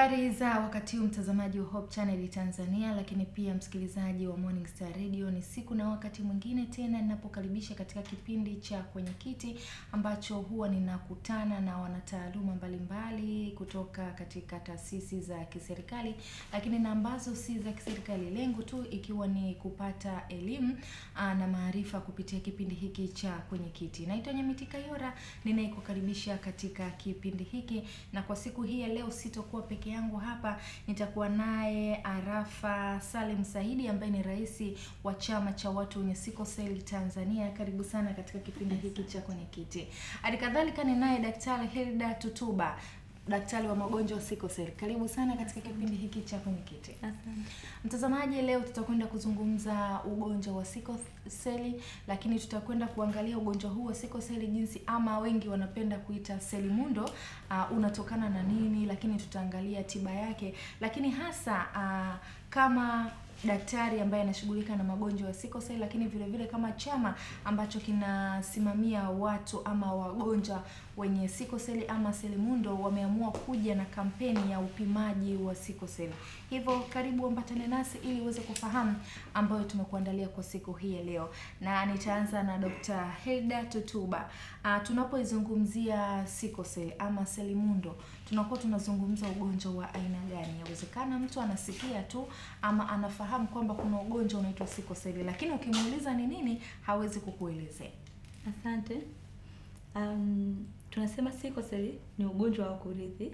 Habari za wakati huu mtazamaji wa Hope Channel Tanzania, lakini pia msikilizaji wa Morning Star Radio. Ni siku na wakati mwingine tena ninapokaribisha katika kipindi cha Kwenye Kiti ambacho huwa ninakutana na wanataaluma mbalimbali kutoka katika taasisi za kiserikali, lakini na ambazo si za kiserikali, lengo tu ikiwa ni kupata elimu na maarifa kupitia kipindi hiki cha Kwenye Kiti. Naitwa Nyamiti Kayora, ninayekukaribisha katika kipindi hiki, na kwa siku hii ya leo sitakuwa peke yangu hapa. Nitakuwa naye Arafa Salim Saidi ambaye ni rais wa chama cha watu wenye sickle cell Tanzania. Karibu sana katika kipindi hiki cha Kwenye Kiti. Halikadhalika ni naye Daktari Hilda Tutuba, daktari wa magonjwa ya sickle cell. Karibu sana katika kipindi hiki cha Kwenye Kiti. Asante. Mtazamaji, leo tutakwenda kuzungumza ugonjwa wa sickle cell, lakini tutakwenda kuangalia ugonjwa huu wa sickle cell jinsi, ama wengi wanapenda kuita selimundo, unatokana na nini, lakini tutaangalia tiba yake, lakini hasa kama daktari ambaye anashughulika na magonjwa ya sickle cell, lakini vile vile kama chama ambacho kinasimamia watu ama wagonjwa wenye sickle cell ama selimundo, wameamua kuja na kampeni ya upimaji wa sickle cell. Hivyo karibu ambatane nasi ili uweze kufahamu ambayo tumekuandalia kwa siku hii ya leo. Na nitaanza na Dr. Hilda Tutuba. Tunapoizungumzia sickle cell ama selimundo, tunakuwa tunazungumza ugonjwa wa aina gani? Yawezekana mtu anasikia tu ama anafahamu kwamba kuna ugonjwa unaitwa sickle cell, lakini ukimuuliza ni nini hawezi kukuelezea. Asante. Tunasema sickle cell ni ugonjwa wa kurithi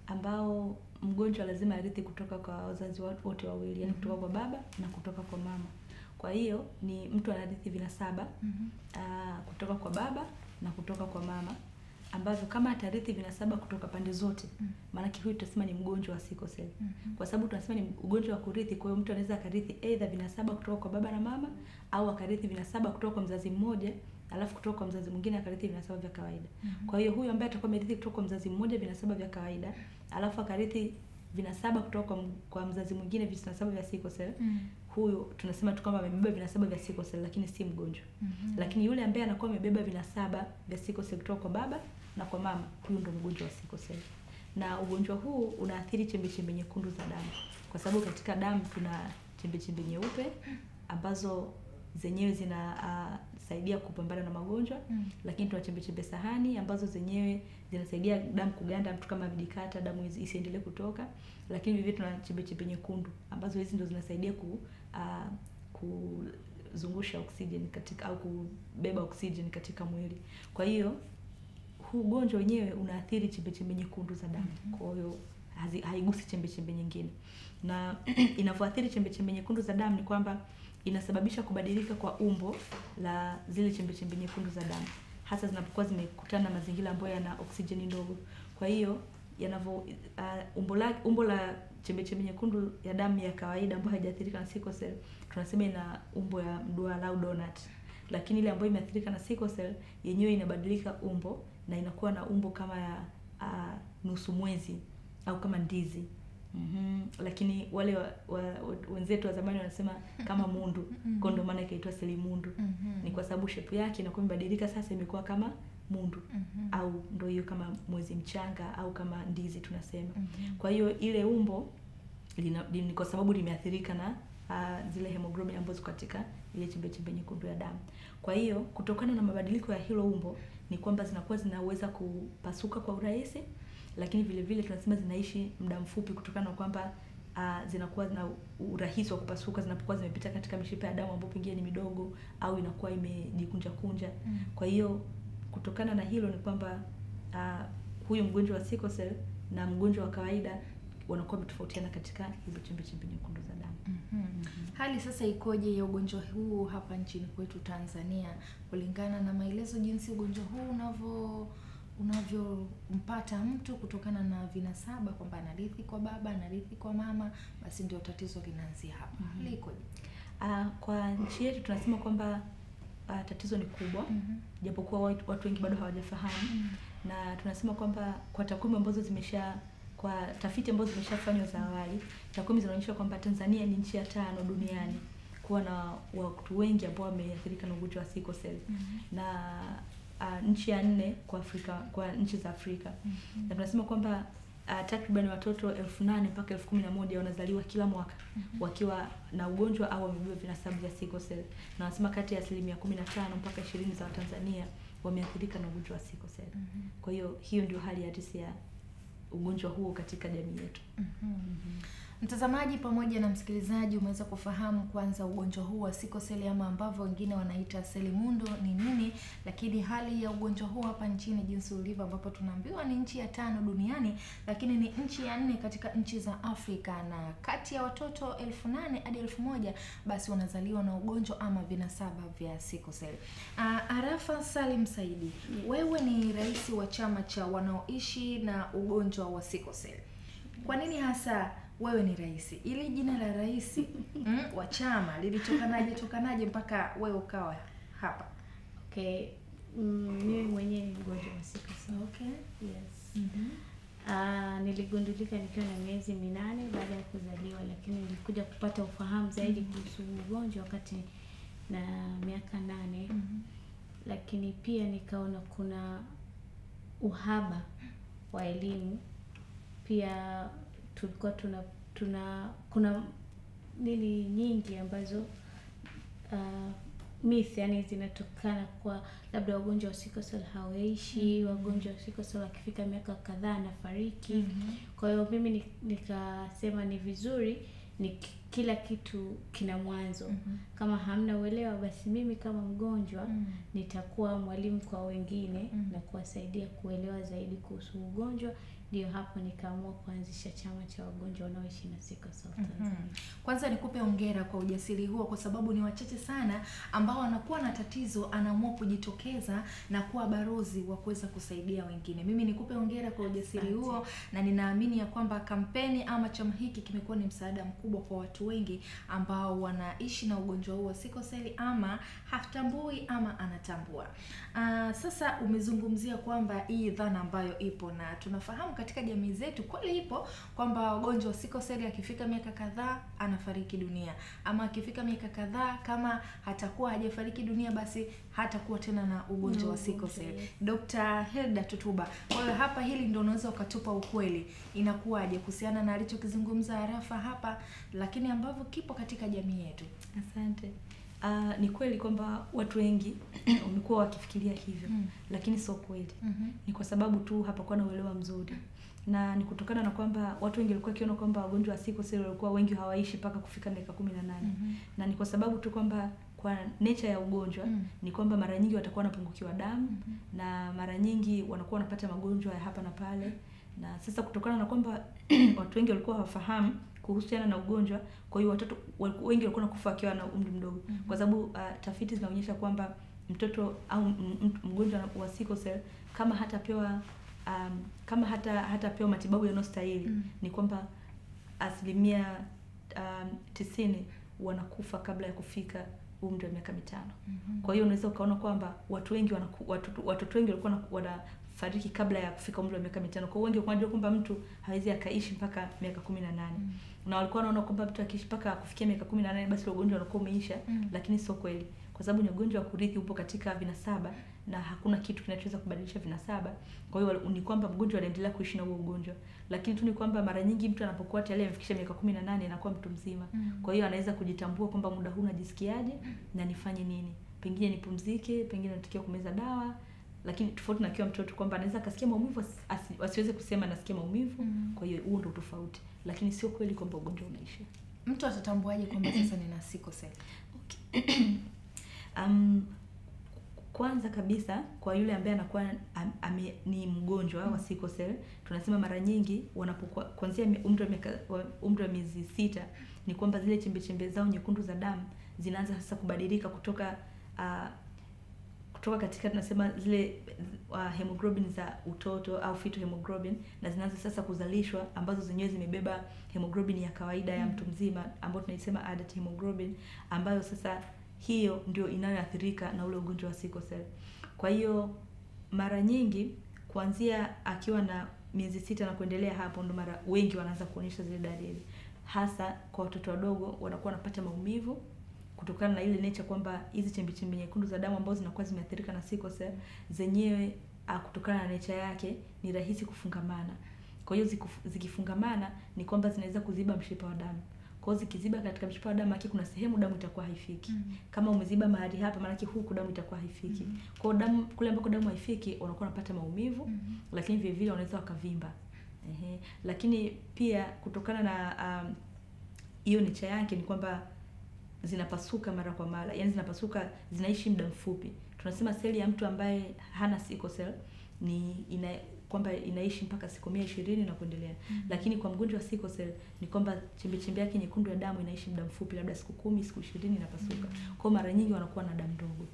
ambao mgonjwa lazima arithi kutoka kwa wazazi wote wawili, yani kutoka kwa baba na kutoka kwa mama. Kwa hiyo ni mtu anarithi vinasaba kutoka kwa baba na kutoka kwa mama, ambavyo kama atarithi vinasaba kutoka pande zote, maana huyu tutasema ni mgonjwa wa sickle cell. Kwa sababu tunasema ni ugonjwa wa kurithi, kwa hiyo mtu anaweza akarithi either vinasaba kutoka kwa baba na mama, au akarithi vinasaba kutoka kwa mzazi mmoja alafu kutoka kwa mzazi mwingine akarithi vinasaba vya kawaida. Kwa hiyo huyu ambaye atakuwa amerithi kutoka kwa mzazi mmoja vinasaba vya kawaida, alafu akarithi vinasaba kutoka kwa mzazi mwingine vinasaba vya sickle cell, huyu tunasema tu kama amebeba vinasaba vya sickle cell, lakini si mgonjwa. Lakini yule ambaye anakuwa amebeba vinasaba vya sickle cell kutoka kwa baba na kwa mama, huyu ndo mgonjwa wa sickle cell. Na ugonjwa huu unaathiri chembe nyekundu za damu, kwa sababu katika damu tuna chembe nyeupe ambazo zenyewe zinasaidia kupambana na magonjwa, lakini tuna chembe sahani ambazo zenyewe zinasaidia damu kuganda, mtu kama vidikata, damu isiendelee kutoka. Lakini vivyo tuna chembe nyekundu ambazo hizi ndo zinasaidia kuzungusha oxygen katika, au kubeba oxygen katika mwili. Kwa hiyo huu ugonjwa wenyewe unaathiri chembe nyekundu za damu. Kwa hiyo haigusi chembe nyingine. Na inavyoathiri chembe nyekundu za damu ni kwamba inasababisha kubadilika kwa umbo la zile chembe nyekundu za damu, hasa zinapokuwa zimekutana na mazingira ambayo yana oksijeni ndogo. Kwa hiyo umbo la chembe nyekundu ya damu ya kawaida ambayo haijaathirika na sickle cell tunasema ina umbo ya mduara au donut, lakini ile ambayo imeathirika na sickle cell yenyewe inabadilika umbo na inakuwa na umbo kama ya nusu mwezi au kama ndizi. Lakini wale wenzetu wa zamani wanasema kama mundu, kwa ndo maana ikaitwa selimundu. Ni kwa sababu shape yake inakuwa imebadilika, sasa imekuwa kama mundu, au ndo hiyo kama mwezi mchanga au kama ndizi tunasema. Kwa hiyo ile umbo ni kwa sababu limeathirika na zile hemoglobin ambazo katika ile chembe nyekundu ya damu. Kwa hiyo kutokana na mabadiliko ya hilo umbo ni kwamba zinakuwa zinaweza kupasuka kwa urahisi, lakini vile vile tunasema zinaishi muda mfupi kutokana na kwamba zinakuwa na urahisi wa kupasuka zinapokuwa zimepita katika mishipa ya damu ambayo pengine ni midogo au inakuwa imejikunja. Kwa hiyo kutokana na hilo ni kwamba huyu mgonjwa wa sickle cell na mgonjwa wa kawaida wanakuwa wametofautiana katika hizo chembe nyekundu za damu. Hali sasa ikoje ya ugonjwa huu hapa nchini kwetu Tanzania, kulingana na maelezo jinsi ugonjwa huu unavyompata mtu kutokana na vinasaba, kwamba anarithi kwa baba, anarithi kwa mama, basi ndio tatizo linaanzia hapa. Hali ikoje? Kwa nchi yetu tunasema kwamba tatizo ni kubwa, japokuwa watu wengi bado hawajafahamu. Na tunasema kwamba kwa takwimu ambazo kwa tafiti ambazo zimeshafanywa za awali, takwimu zinaonyesha kwamba Tanzania ni nchi ya 5 duniani kuwa na watu wengi ambao wameathirika na ugonjwa wa sickle cell, na nchi ya 4 kwa Afrika, kwa nchi za Afrika. Na tunasema kwamba takriban watoto 8,000 mpaka 11,000 wanazaliwa kila mwaka wakiwa na ugonjwa au wamebeba vinasabu vya sickle cell. Na wanasema kati ya 15% mpaka 20% za Watanzania wameathirika na ugonjwa wa sickle cell. Kwa hiyo hiyo ndio hali halisi ya ugonjwa huo katika jamii yetu. Mtazamaji pamoja na msikilizaji, umeweza kufahamu kwanza ugonjwa huu wa sickle cell ama ambavyo wengine wanaita selimundo ni nini, lakini hali ya ugonjwa huu hapa nchini jinsi ulivyo, ambapo tunaambiwa ni nchi ya 5 duniani, lakini ni nchi ya 4 katika nchi za Afrika, na kati ya watoto 8,000 hadi 1,000 basi wanazaliwa na ugonjwa ama vinasaba vya sickle cell. Arafa Salim Saidi, wewe ni rais wa chama cha wanaoishi na ugonjwa wa sickle cell. Kwa nini hasa wewe ni rais? Ili jina la rais wa chama lilitokanaje mpaka wewe ukawa hapa? Okay. Mimi mwenyewe ni mgonjwa wa sickle cell. Okay. Yes. Niligundulika nikiwa na miezi 8 baada ya kuzaliwa, lakini nilikuja kupata ufahamu zaidi kuhusu ugonjwa wakati na miaka 8. Lakini pia nikaona kuna uhaba wa elimu. Pia tulikuwa kuna nini nyingi ambazo myth yani zinatokana kwa labda wagonjwa wa sickle cell hawaishi, wagonjwa wa sickle cell akifika miaka kadhaa na fariki. Kwa hiyo mimi nikasema ni vizuri ni kila kitu kina mwanzo. Kama hamna uelewa, basi mimi kama mgonjwa nitakuwa mwalimu kwa wengine na kuwasaidia kuelewa zaidi kuhusu ugonjwa. Ndio hapo nikaamua kuanzisha chama cha wagonjwa wanaoishi na sickle cell Tanzania. Kwanza nikupe hongera kwa ujasiri huo, kwa sababu ni wachache sana ambao wanakuwa na tatizo anaamua kujitokeza na kuwa barozi wa kuweza kusaidia wengine. Mimi nikupe hongera kwa ujasiri huo, na ninaamini ya kwamba kampeni ama chama hiki kimekuwa ni msaada mkubwa kwa watu wengi ambao wanaishi na ugonjwa huu wa sickle cell, ama hatambui ama anatambua. Sasa umezungumzia kwamba hii dhana ambayo ipo, na tunafahamu katika jamii zetu kweli ipo, kwamba wagonjwa wa sickle cell akifika miaka kadhaa anafariki dunia, ama akifika miaka kadhaa kama hatakuwa hajafariki dunia basi hatakuwa tena na ugonjwa wa sickle cell. Dr. Hilda Tutuba, kwa hiyo hapa hili ndio unaweza ukatupa ukweli inakuwaje kuhusiana na alichokizungumza Arafa hapa, lakini ambavyo kipo katika jamii yetu? Asante. Ni kweli kwamba watu wengi wamekuwa wakifikiria hivyo, lakini sio kweli. Ni kwa sababu tu hapakuwa na uelewa mzuri, na ni kutokana na kwamba watu wengi walikuwa kiona kwamba wagonjwa wa sickle cell walikuwa wengi hawaishi mpaka kufika miaka 18. Na ni kwa sababu tu kwamba kwa nature ya ugonjwa ni kwamba mara nyingi watakuwa wanapungukiwa damu, na mara nyingi wanakuwa wanapata magonjwa ya hapa na pale. Na sasa kutokana na kwamba watu wengi walikuwa hawafahamu kuhusiana na ugonjwa, kwa hiyo watoto wengi walikuwa wanakufa wakiwa na umri mdogo. Kwa sababu tafiti zinaonyesha kwamba mtoto au mgonjwa wa sickle cell kama hatapewa hatapewa matibabu yanayostahili, ni kwamba 90% wanakufa kabla ya kufika umri wa miaka 5. Kwa hiyo unaweza ukaona kwamba watu wengi watoto wengi walikuwa wanafariki kabla ya kufika umri wa miaka 5. Kwa hiyo wengi wanajua kwamba mtu hawezi akaishi mpaka miaka 18. Na walikuwa wanaona kwamba mtu akiishi mpaka kufikia miaka 18 basi ugonjwa unakuwa umeisha, lakini sio kweli. Kwa sababu ni ugonjwa wa kurithi, upo katika vinasaba na hakuna kitu kinachoweza kubadilisha vinasaba. Kwa hiyo ni kwamba mgonjwa anaendelea kuishi na huo ugonjwa, lakini tu ni kwamba mara nyingi mtu anapokuwa tayari amefikisha miaka 18 anakuwa mtu mzima. Kwa hiyo anaweza kujitambua kwamba muda huu najisikiaje na nifanye nini, pengine nipumzike, pengine natakiwa kumeza dawa. Lakini tofauti na kiwa mtoto kwamba anaweza akasikia maumivu asiweze kusema nasikia maumivu. Kwa hiyo huo ndio tofauti, lakini sio kweli kwamba ugonjwa unaisha. Mtu atatambuaje kwamba sasa nina sickle cell? Okay. Kwanza kabisa kwa yule ambaye anakuwa ni mgonjwa wa sickle cell, tunasema mara nyingi wanapokuwa kuanzia umri wa miezi 6 ni kwamba zile chembe zao nyekundu za damu zinaanza sasa kubadilika kutoka katika tunasema zile hemoglobin za utoto au fetal hemoglobin, na zinaanza sasa kuzalishwa ambazo zenyewe zimebeba hemoglobin ya kawaida ya mtu mzima ambayo tunaisema adult hemoglobin, ambayo sasa hiyo ndio inayoathirika na ule ugonjwa wa sickle cell. Kwa hiyo mara nyingi kuanzia akiwa na miezi 6 na kuendelea, hapo ndo mara wengi wanaanza kuonyesha zile dalili, hasa kwa watoto wadogo wanakuwa wanapata maumivu kutokana na ile nature kwamba hizi chembe nyekundu za damu ambazo zinakuwa zimeathirika na sickle cell zenyewe kutokana na nature yake ni rahisi kufungamana. Kwa hiyo zikifungamana ni kwamba zinaweza kuziba mshipa wa damu. Kwa hiyo zikiziba katika mshipa wa damu, kuna sehemu damu itakuwa haifiki. Kama umeziba mahali hapa, maana huku damu itakuwa haifiki. Kwa hiyo damu kule ambako damu haifiki, unakuwa unapata maumivu, lakini vile vile unaweza wakavimba. Lakini pia kutokana na hiyo nature yake ni kwamba zinapasuka mara kwa mara. Yaani zinapasuka, zinaishi muda mfupi. Tunasema seli ya mtu ambaye hana sickle cell kwamba inaishi mpaka siku 120 na kuendelea. Lakini kwa mgonjwa wa sickle cell ni kwamba chembe yake nyekundu ya damu inaishi muda mfupi, labda siku 10, siku 20 inapasuka. Kwa mara nyingi wanakuwa na damu ndogo.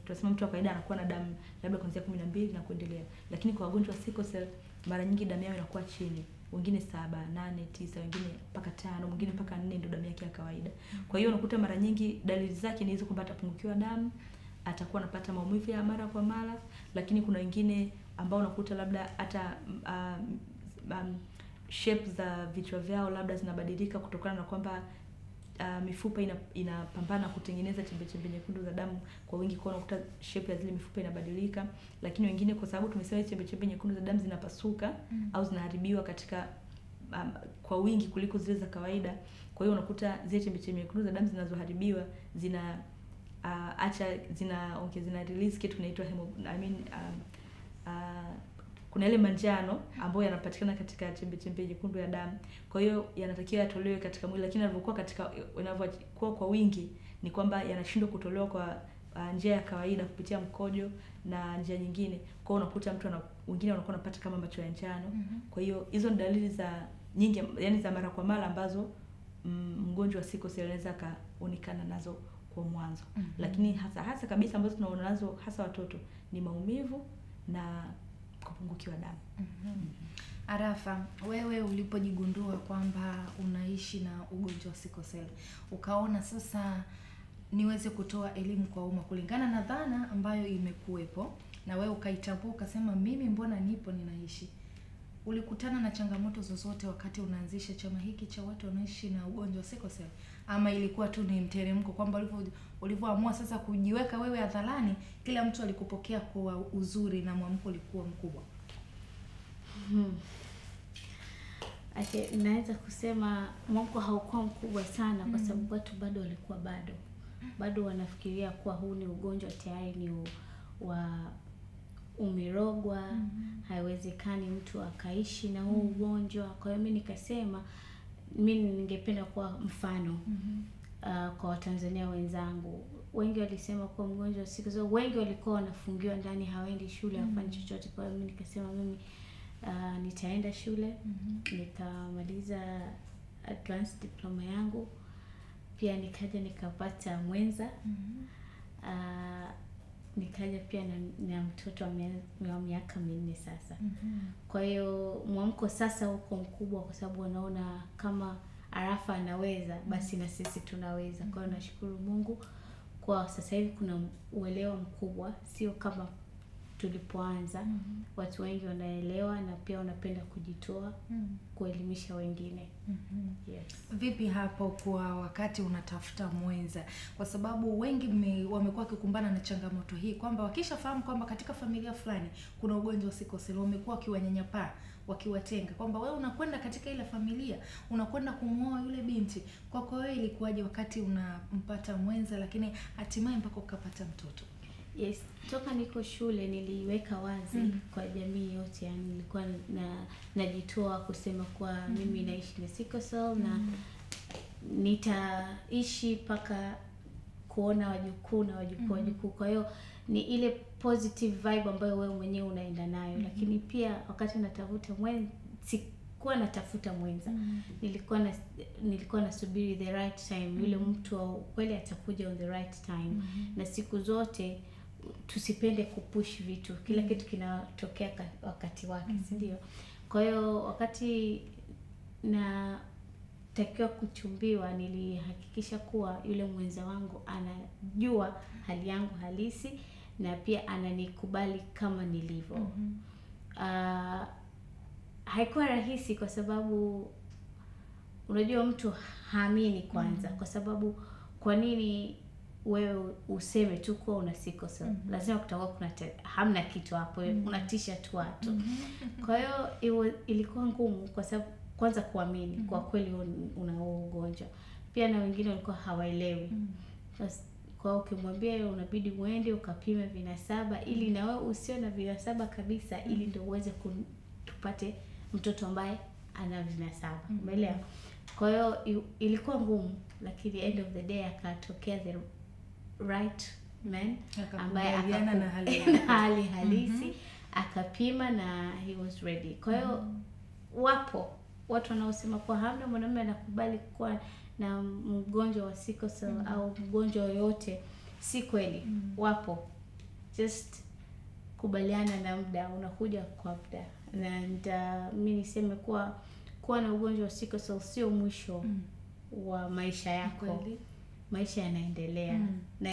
Tunasema mtu wa kawaida anakuwa na damu labda kuanzia 12 na kuendelea. Lakini kwa wagonjwa wa sickle cell mara nyingi damu yao inakuwa chini. Wengine 7, 8, 9, wengine mpaka 5, mwingine mpaka 4 ndio damu yake ya kawaida. Kwa hiyo unakuta mara nyingi dalili zake ni hizo kwamba atapungukiwa damu, atakuwa anapata maumivu ya mara kwa mara, lakini kuna wengine ambao unakuta labda hata shape za vichwa vyao labda zinabadilika kutokana na kwamba mifupa inapambana kutengeneza chembe nyekundu za damu kwa wingi, kwa unakuta shape ya zile mifupa inabadilika. Lakini wengine kwa sababu tumesema chembe nyekundu za damu zinapasuka au zinaharibiwa katika kwa wingi kuliko zile za kawaida. Kwa hiyo unakuta zile chembe nyekundu za damu zinazoharibiwa zina release kitu kinaitwa kuna ile manjano ambayo yanapatikana katika chembe nyekundu ya damu. Kwa hiyo yanatakiwa yatolewe katika mwili, lakini yanavyokuwa kwa wingi ni kwamba yanashindwa kutolewa kwa njia ya kawaida kupitia mkojo na njia nyingine. Kwa hiyo unakuta wengine wanakuwa wanapata kama macho ya njano. Kwa hiyo hizo ni dalili za nyingi, yani za mara kwa mara ambazo mgonjwa wa sickle cell anaweza kaonekana nazo kwa mwanzo. Lakini hasa kabisa ambazo tunaona nazo hasa watoto ni maumivu na kupungukiwa damu. Arafa, wewe ulipojigundua kwamba unaishi na ugonjwa wa sickle cell, ukaona sasa niweze kutoa elimu kwa umma kulingana na dhana ambayo imekuwepo, na wewe ukaitambua ukasema mimi mbona nipo ninaishi. Ulikutana na changamoto zozote wakati unaanzisha chama hiki cha watu wanaishi na ugonjwa wa sickle cell, ama ilikuwa tu ni mteremko kwamba ulivyoamua sasa kujiweka wewe hadharani, kila mtu alikupokea kwa uzuri na mwamko ulikuwa mkubwa? Naweza kusema mwamko haukuwa mkubwa sana kwa sababu watu bado walikuwa bado wanafikiria kuwa huu ni ugonjwa tayari ni wa umirogwa. Haiwezekani mtu akaishi na huu ugonjwa. Kwa hiyo mimi nikasema mimi ningependa kuwa mfano kwa Watanzania wenzangu. Wengi walisema kwa mgonjwa wa sickle cell, wengi walikuwa wanafungiwa ndani, hawaendi shule, hawafanyi chochote. Kwa hiyo mimi nikasema mimi nitaenda shule. Nikamaliza advanced diploma yangu, pia nikaja nikapata mwenza. Nikaja pia na mtoto wa miaka 4 sasa. Kwa hiyo mwamko sasa uko mkubwa kwa sababu wanaona kama Arafa anaweza, basi na sisi tunaweza. Kwa hiyo nashukuru Mungu kwa sasa hivi kuna uelewa mkubwa, sio kama tulipoanza. Watu wengi wanaelewa na pia wanapenda kujitoa kuelimisha wengine. Yes. Vipi hapo kwa wakati unatafuta mwenza? Kwa sababu wengi wamekuwa wakikumbana na changamoto hii kwamba wakishafahamu kwamba katika familia fulani kuna ugonjwa wa sickle cell, wamekuwa wakiwanyanyapaa, wakiwatenga, kwamba wewe unakwenda katika ile familia, unakwenda kumuoa yule binti. Kwako wewe ilikuwaje wakati unampata mwenza lakini hatimaye mpaka ukapata mtoto? Yes, toka niko shule niliweka wazi kwa jamii yote, yani nilikuwa najitoa kusema kwa mimi naishi na sickle cell na nitaishi paka kuona wajukuu na wajukuu. Kwa hiyo ni ile positive vibe ambayo wewe mwenyewe unaenda nayo. Lakini pia wakati natafuta mwenza, sikuwa natafuta mwenza. Nilikuwa nasubiri the right time. Yule mtu wa kweli atakuja on the right time. Na siku zote tusipende kupush vitu. Kila kitu kinatokea wakati wake, si ndio? Kwa hiyo wakati natakiwa kuchumbiwa, nilihakikisha kuwa yule mwenza wangu anajua hali yangu halisi na pia ananikubali kama nilivyo. Haikuwa rahisi kwa sababu unajua mtu haamini kwanza. Kwa sababu kwa nini wewe useme tu kuwa una sickle cell. Lazima kutakuwa kuna hamna kitu hapo, unatisha tu watu. Kwa hiyo ilikuwa ngumu kwa sababu kwanza kuamini kwa kweli una ugonjwa. Pia na wengine walikuwa hawaelewi. Kwa hiyo ukimwambia unabidi uende ukapime vinasaba ili na wewe usio na vinasaba kabisa, ili ndio uweze tupate mtoto ambaye ana vinasaba. Umeelewa? Kwa hiyo ilikuwa ngumu, lakini end of the day akatokea the right man ambaye akakubaliana na hali halisi, akapima na he was ready. Kwa hiyo wapo watu wanaosema kwa hamna mwanamume anakubali kuwa na mgonjwa wa sickle cell au mgonjwa yoyote. Si kweli. Wapo. Just kubaliana na muda, unakuja kwa muda. And mimi niseme kuwa na ugonjwa wa sickle cell sio mwisho wa maisha yako. Maisha yanaendelea. Na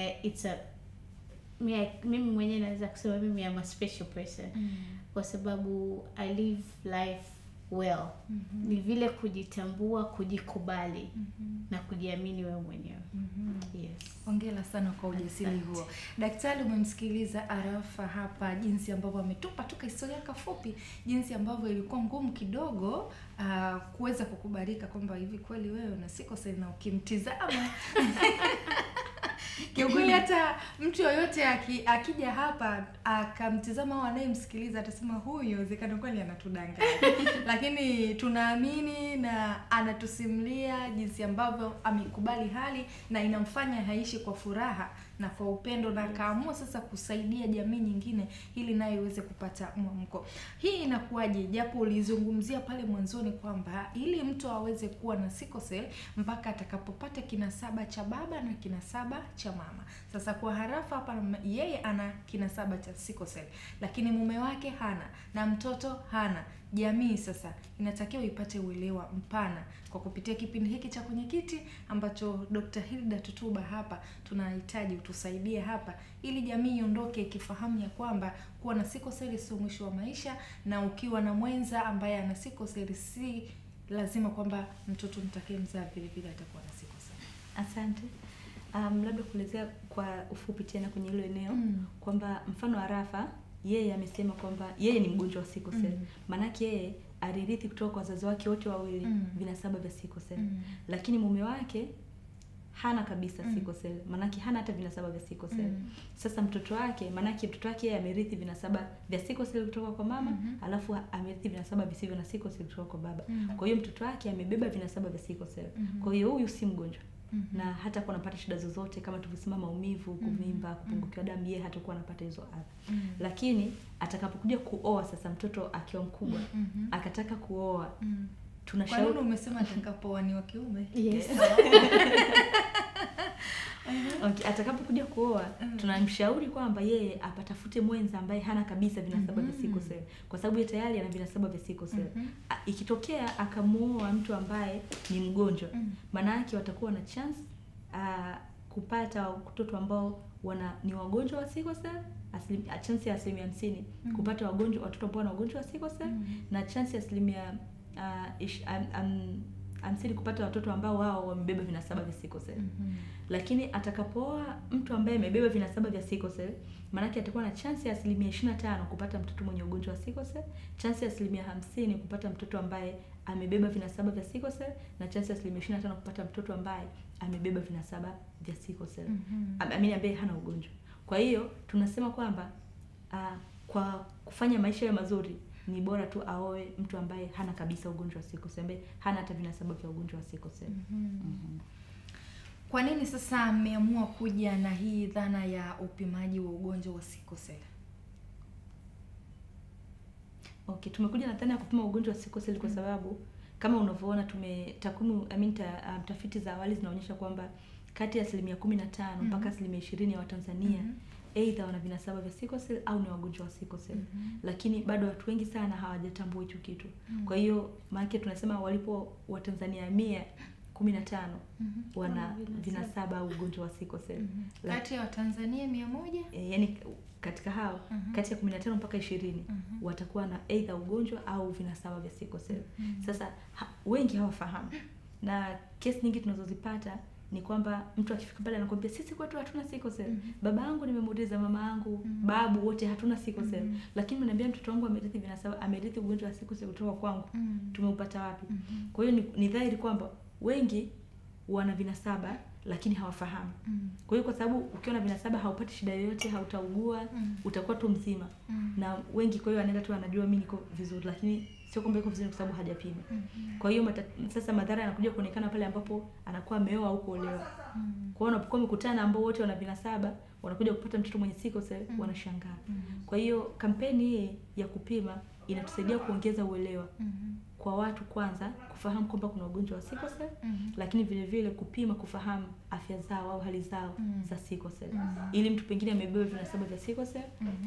mimi mwenyewe naweza kusema mimi am a special person. Kwa sababu I live life well. Ni vile kujitambua, kujikubali na kujiamini wewe mwenyewe. Yes. Hongera sana kwa ujasiri huo. Daktari, umemsikiliza Arafa hapa jinsi ambavyo ametupa tu historia kafupi, jinsi ambavyo ilikuwa ngumu kidogo kuweza kukubalika kwamba hivi kweli wewe una sickle cell, na ukimtizama kiukweli hata mtu yoyote akija hapa akamtizama au anayemsikiliza atasema huyu inawezekana kweli anatudanganya. Lakini tunaamini na anatusimulia jinsi ambavyo amekubali hali na inamfanya haishi kwa furaha na kwa upendo, na kaamua sasa kusaidia jamii nyingine ili nayo iweze kupata mwamko. Hii inakuwaje? Japo ulizungumzia pale mwanzoni kwamba ili mtu aweze kuwa na sickle cell mpaka atakapopata kinasaba cha baba na kinasaba cha mama. Sasa kwa Arafa hapa yeye ana kinasaba cha sickle cell, lakini mume wake hana na mtoto hana. Jamii sasa inatakiwa ipate uelewa mpana kwa kupitia kipindi hiki cha Kwenye Kiti ambacho Dr. Hilda Tutuba hapa tunahitaji utusaidie hapa, ili jamii iondoke ikifahamu ya kwamba kuwa na sickle cell sio mwisho wa maisha, na ukiwa na mwenza ambaye ana sickle cell si lazima kwamba mtoto mtakayemzaa vile vile atakuwa na sickle cell. Asante. Labda kuelezea kwa ufupi tena kwenye hilo eneo kwamba mfano Arafa yeye amesema kwamba yeye ni mgonjwa wa sickle cell. Maana yake yeye alirithi kutoka kwa wazazi wake wote wawili vinasaba vya sickle cell. Lakini mume wake hana kabisa sickle cell. Maana yake hana hata vinasaba vya sickle cell. Sasa mtoto wake, maana yake mtoto wake yeye amerithi vinasaba vya sickle cell kutoka kwa mama, alafu amerithi vinasaba visivyo na sickle cell kutoka kwa baba. Kwa hiyo mtoto wake amebeba vinasaba vya sickle cell. Kwa hiyo huyu si mgonjwa. Na hata kwa anapata shida zozote kama tulisema maumivu, kuvimba, kupungukiwa damu, yeye hatakuwa anapata hizo adha. Lakini atakapokuja kuoa sasa, mtoto akiwa mkubwa akataka kuoa, tunashauri. Kwa nini umesema atakapooa ni wa kiume? Yes. Okay, atakapokuja kuoa tunamshauri kwamba yeye apatafute mwenza ambaye hana kabisa vinasaba vya sickle cell, kwa sababu yeye tayari ana vinasaba vya sickle cell. Ikitokea akamuoa mtu ambaye ni mgonjwa, maana yake watakuwa na chance kupata watoto ambao ni wagonjwa wa sickle cell, chance ya 50% kupata watoto ambao wana wagonjwa wa sickle cell, na chance ya 50% kupata watoto ambao wao wamebeba vinasaba vya sickle cell. Lakini atakapooa mtu ambaye amebeba vinasaba vya sickle cell, maana yake atakuwa na chance ya 25% kupata mtoto mwenye ugonjwa wa sickle cell, chance ya 50% kupata mtoto ambaye amebeba vinasaba vya sickle cell, na chance ya 25% kupata mtoto ambaye amebeba vinasaba vya sickle cell. Ambaye hana ugonjwa. Kwa hiyo tunasema kwamba kwa kufanya maisha ya mazuri ni bora tu aoe mtu ambaye hana kabisa ugonjwa wa sickle cell, ambaye hana hata vinasaba vya ugonjwa wa sickle cell. Kwa nini sasa ameamua kuja na hii dhana ya upimaji wa ugonjwa wa sickle cell? Okay, tumekuja na dhana ya kupima ugonjwa wa sickle cell kwa sababu kama unavyoona tafiti za awali zinaonyesha kwamba kati ya 15% mpaka 20% ya Watanzania aidha wana vinasaba vya sickle cell au ni wagonjwa wa sickle cell. Lakini bado watu wengi sana hawajatambua hicho kitu. Kwa hiyo maana tunasema walipo Watanzania 115 wana vinasaba au ugonjwa wa sickle cell. Kati ya Watanzania 100, yani katika hao kati ya 15 mpaka 20 watakuwa na aidha ugonjwa au vinasaba vya sickle cell. Sasa wengi hawafahamu. Na kesi nyingi tunazozipata ni kwamba mtu akifika pale anakuambia sisi kwetu hatuna sickle cell. Baba yangu nimemuuliza, mama yangu, babu, wote hatuna sickle cell. Lakini unaniambia mtoto wangu amerithi vinasaba, amerithi ugonjwa wa sickle cell kutoka kwangu. Tumeupata wapi? Kwa hiyo ni dhahiri kwamba wengi wana vinasaba lakini hawafahamu. Kwa hiyo kwa sababu ukiwa na vinasaba haupati shida yoyote, hautaugua, utakuwa tu mzima. Na wengi kwa hiyo anaenda tu anajua mimi niko vizuri, lakini sio kwamba iko vizuri kwa sababu hajapima. Kwa hiyo sasa madhara yanakuja kuonekana pale ambapo anakuwa ameoa au kuolewa. Kwa hiyo unapokuwa mkutana ambao wote wana vinasaba, wanakuja kupata mtoto mwenye sickle cell, wanashangaa. Kwa hiyo kampeni hii ya kupima inatusaidia kuongeza uelewa kwa watu, kwanza kufahamu kwamba kuna ugonjwa wa sickle cell, lakini vile vile kupima kufahamu afya zao au hali zao za sickle cell. Ili mtu pengine amebeba vinasaba vya sickle cell,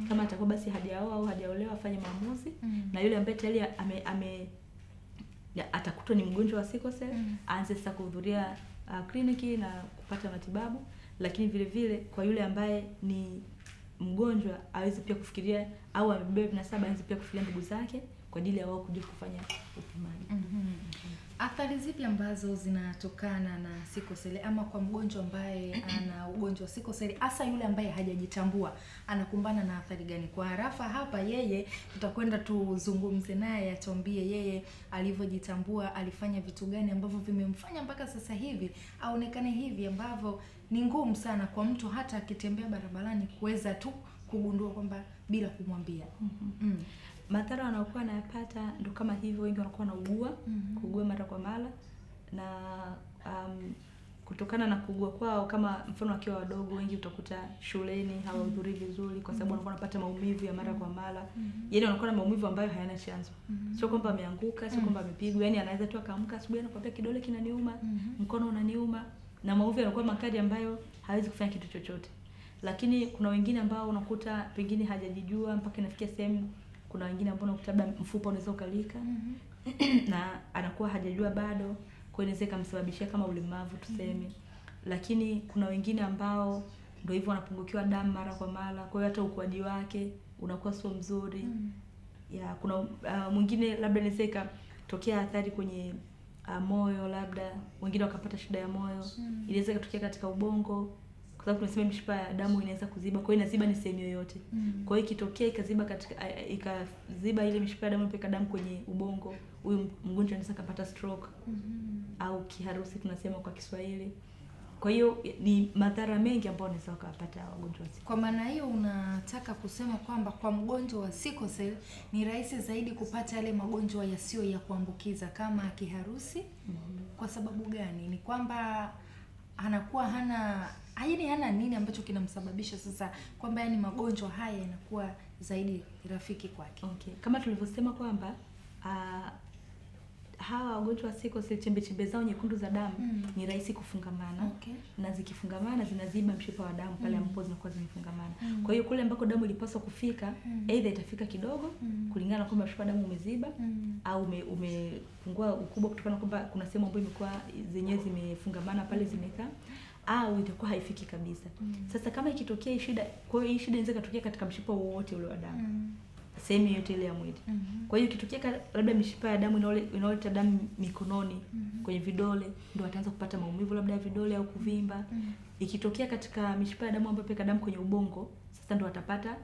kama atakuwa basi hajaoa au hajaolewa afanye maamuzi, na yule ambaye tayari atakutwa ni mgonjwa wa sickle cell aanze sasa kuhudhuria kliniki na kupata matibabu. Lakini vile vile kwa yule ambaye ni mgonjwa aweze pia kufikiria, au amebeba vinasaba aweze pia kufikiria ndugu zake kwa ajili ya wao kuja kufanya upimaji. Athari zipi ambazo zinatokana na sickle cell, ama kwa mgonjwa ambaye ana ugonjwa wa sickle cell, hasa yule ambaye hajajitambua, anakumbana na athari gani? Kwa harafa hapa yeye tutakwenda tuzungumze naye, atuambie yeye alivyojitambua, alifanya vitu gani ambavyo vimemfanya mpaka sasa hivi aonekane hivi, ambavyo ni ngumu sana kwa mtu hata akitembea barabarani kuweza tu kugundua kwamba bila kumwambia. Madhara wanaokuwa wanayapata ndo kama hivyo, wengi wanakuwa wanaugua, kuugua mara kwa mara, na kutokana na kuugua kwao, kama mfano wakiwa wadogo, wengi utakuta shuleni hawahudhurii vizuri kwa sababu wanakuwa wanapata maumivu ya mara kwa mara. Yaani wanakuwa na maumivu ambayo hayana chanzo. Sio kwamba ameanguka, sio kwamba amepigwa, yaani anaweza tu akaamka asubuhi anakuambia kidole kinaniuma, mkono unaniuma, na maumivu yanakuwa makali ambayo hawezi kufanya kitu chochote. Lakini kuna wengine ambao unakuta pengine hajajijua mpaka inafikia sehemu, kuna wengine ambao unakuta labda mfupa unaweza ukalika na anakuwa hajajua bado, kwa hiyo inaweza kumsababishia kama ulemavu tuseme. Lakini kuna wengine ambao ndio hivyo wanapungukiwa damu mara kwa mara, kwa hiyo hata ukuaji wake unakuwa sio mzuri. Ya kuna mwingine labda inaweza kutokea athari kwenye moyo, labda wengine wakapata shida ya moyo. Inaweza kutokea katika ubongo, kwa sababu tunasema mishipa ya damu inaweza kuziba, kwa hiyo inaziba ni sehemu yoyote. Kwa hiyo ikitokea ikaziba ikaziba ile mishipa ya damu mpaka damu kwenye ubongo, huyu mgonjwa anaweza kupata stroke au kiharusi tunasema kwa Kiswahili. Kwa hiyo ni madhara mengi ambayo wanaweza kupata wagonjwa wa sickle. Kwa maana hiyo unataka kusema kwamba kwa mgonjwa wa sickle cell ni rahisi zaidi kupata yale magonjwa yasiyo ya kuambukiza kama kiharusi? Kwa sababu gani? Ni kwamba anakuwa hana nini ambacho kinamsababisha sasa kwamba yani magonjwa haya yanakuwa zaidi rafiki kwake? Okay. Kama tulivyosema kwamba hawa wagonjwa wa sickle cell chembe zao nyekundu za damu ni rahisi kufungamana. Na zikifungamana zinaziba mshipa wa damu pale ambapo zinakuwa zimefungamana. Kwa hiyo kule ambako damu ilipaswa kufika, either itafika kidogo kulingana na kwamba mshipa wa damu umeziba au umepungua ukubwa kutokana na kwamba kuna sehemu ambayo imekuwa zenyewe zimefungamana pale zimekaa, au itakuwa haifiki kabisa. Sasa kama ikitokea hii shida, kwa hiyo hii shida inaweza kutokea katika mshipa wowote ule wa damu. Sehemu yote ile ya mwili. Kwa hiyo ikitokea labda mishipa ya damu inaleta damu mikononi, kwenye vidole, ndio ataanza kupata maumivu labda ya vidole au kuvimba. Ikitokea katika mishipa ya damu ambayo peka damu kwenye ubongo, sasa ndio atapata